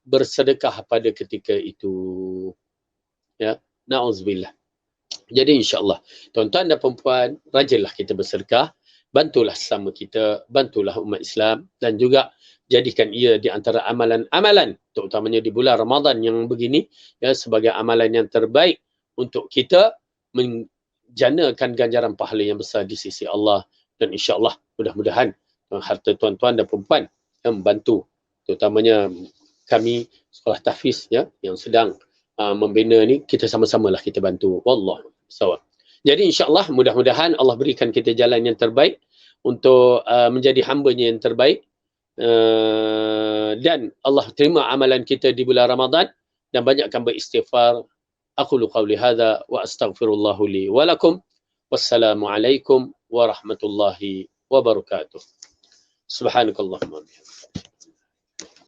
bersedekah pada ketika itu. Ya, na'udzubillah. Jadi insya-Allah, tuan-tuan dan puan-puan, rajinlah kita bersedekah, bantulah sesama kita, bantulah umat Islam dan juga jadikan ia di antara amalan-amalan, terutamanya di bulan Ramadan yang begini, ya, sebagai amalan yang terbaik untuk kita menjanakan ganjaran pahala yang besar di sisi Allah. Dan insya-Allah mudah-mudahan harta tuan-tuan dan puan-puan yang membantu, terutamanya kami sekolah tahfiz, ya, yang sedang membina ni, kita sama-samalah kita bantu. Wallahu sawab. Jadi insya-Allah mudah-mudahan Allah berikan kita jalan yang terbaik untuk menjadi hamba-Nya yang terbaik, dan Allah terima amalan kita di bulan Ramadan dan banyakkan beristighfar. Aqulu qawli hadza wa astaghfirullahu li wa lakum. Wassalamualaikum warahmatullahi wabarakatuh. Subhanakallahumma wa bihamdika.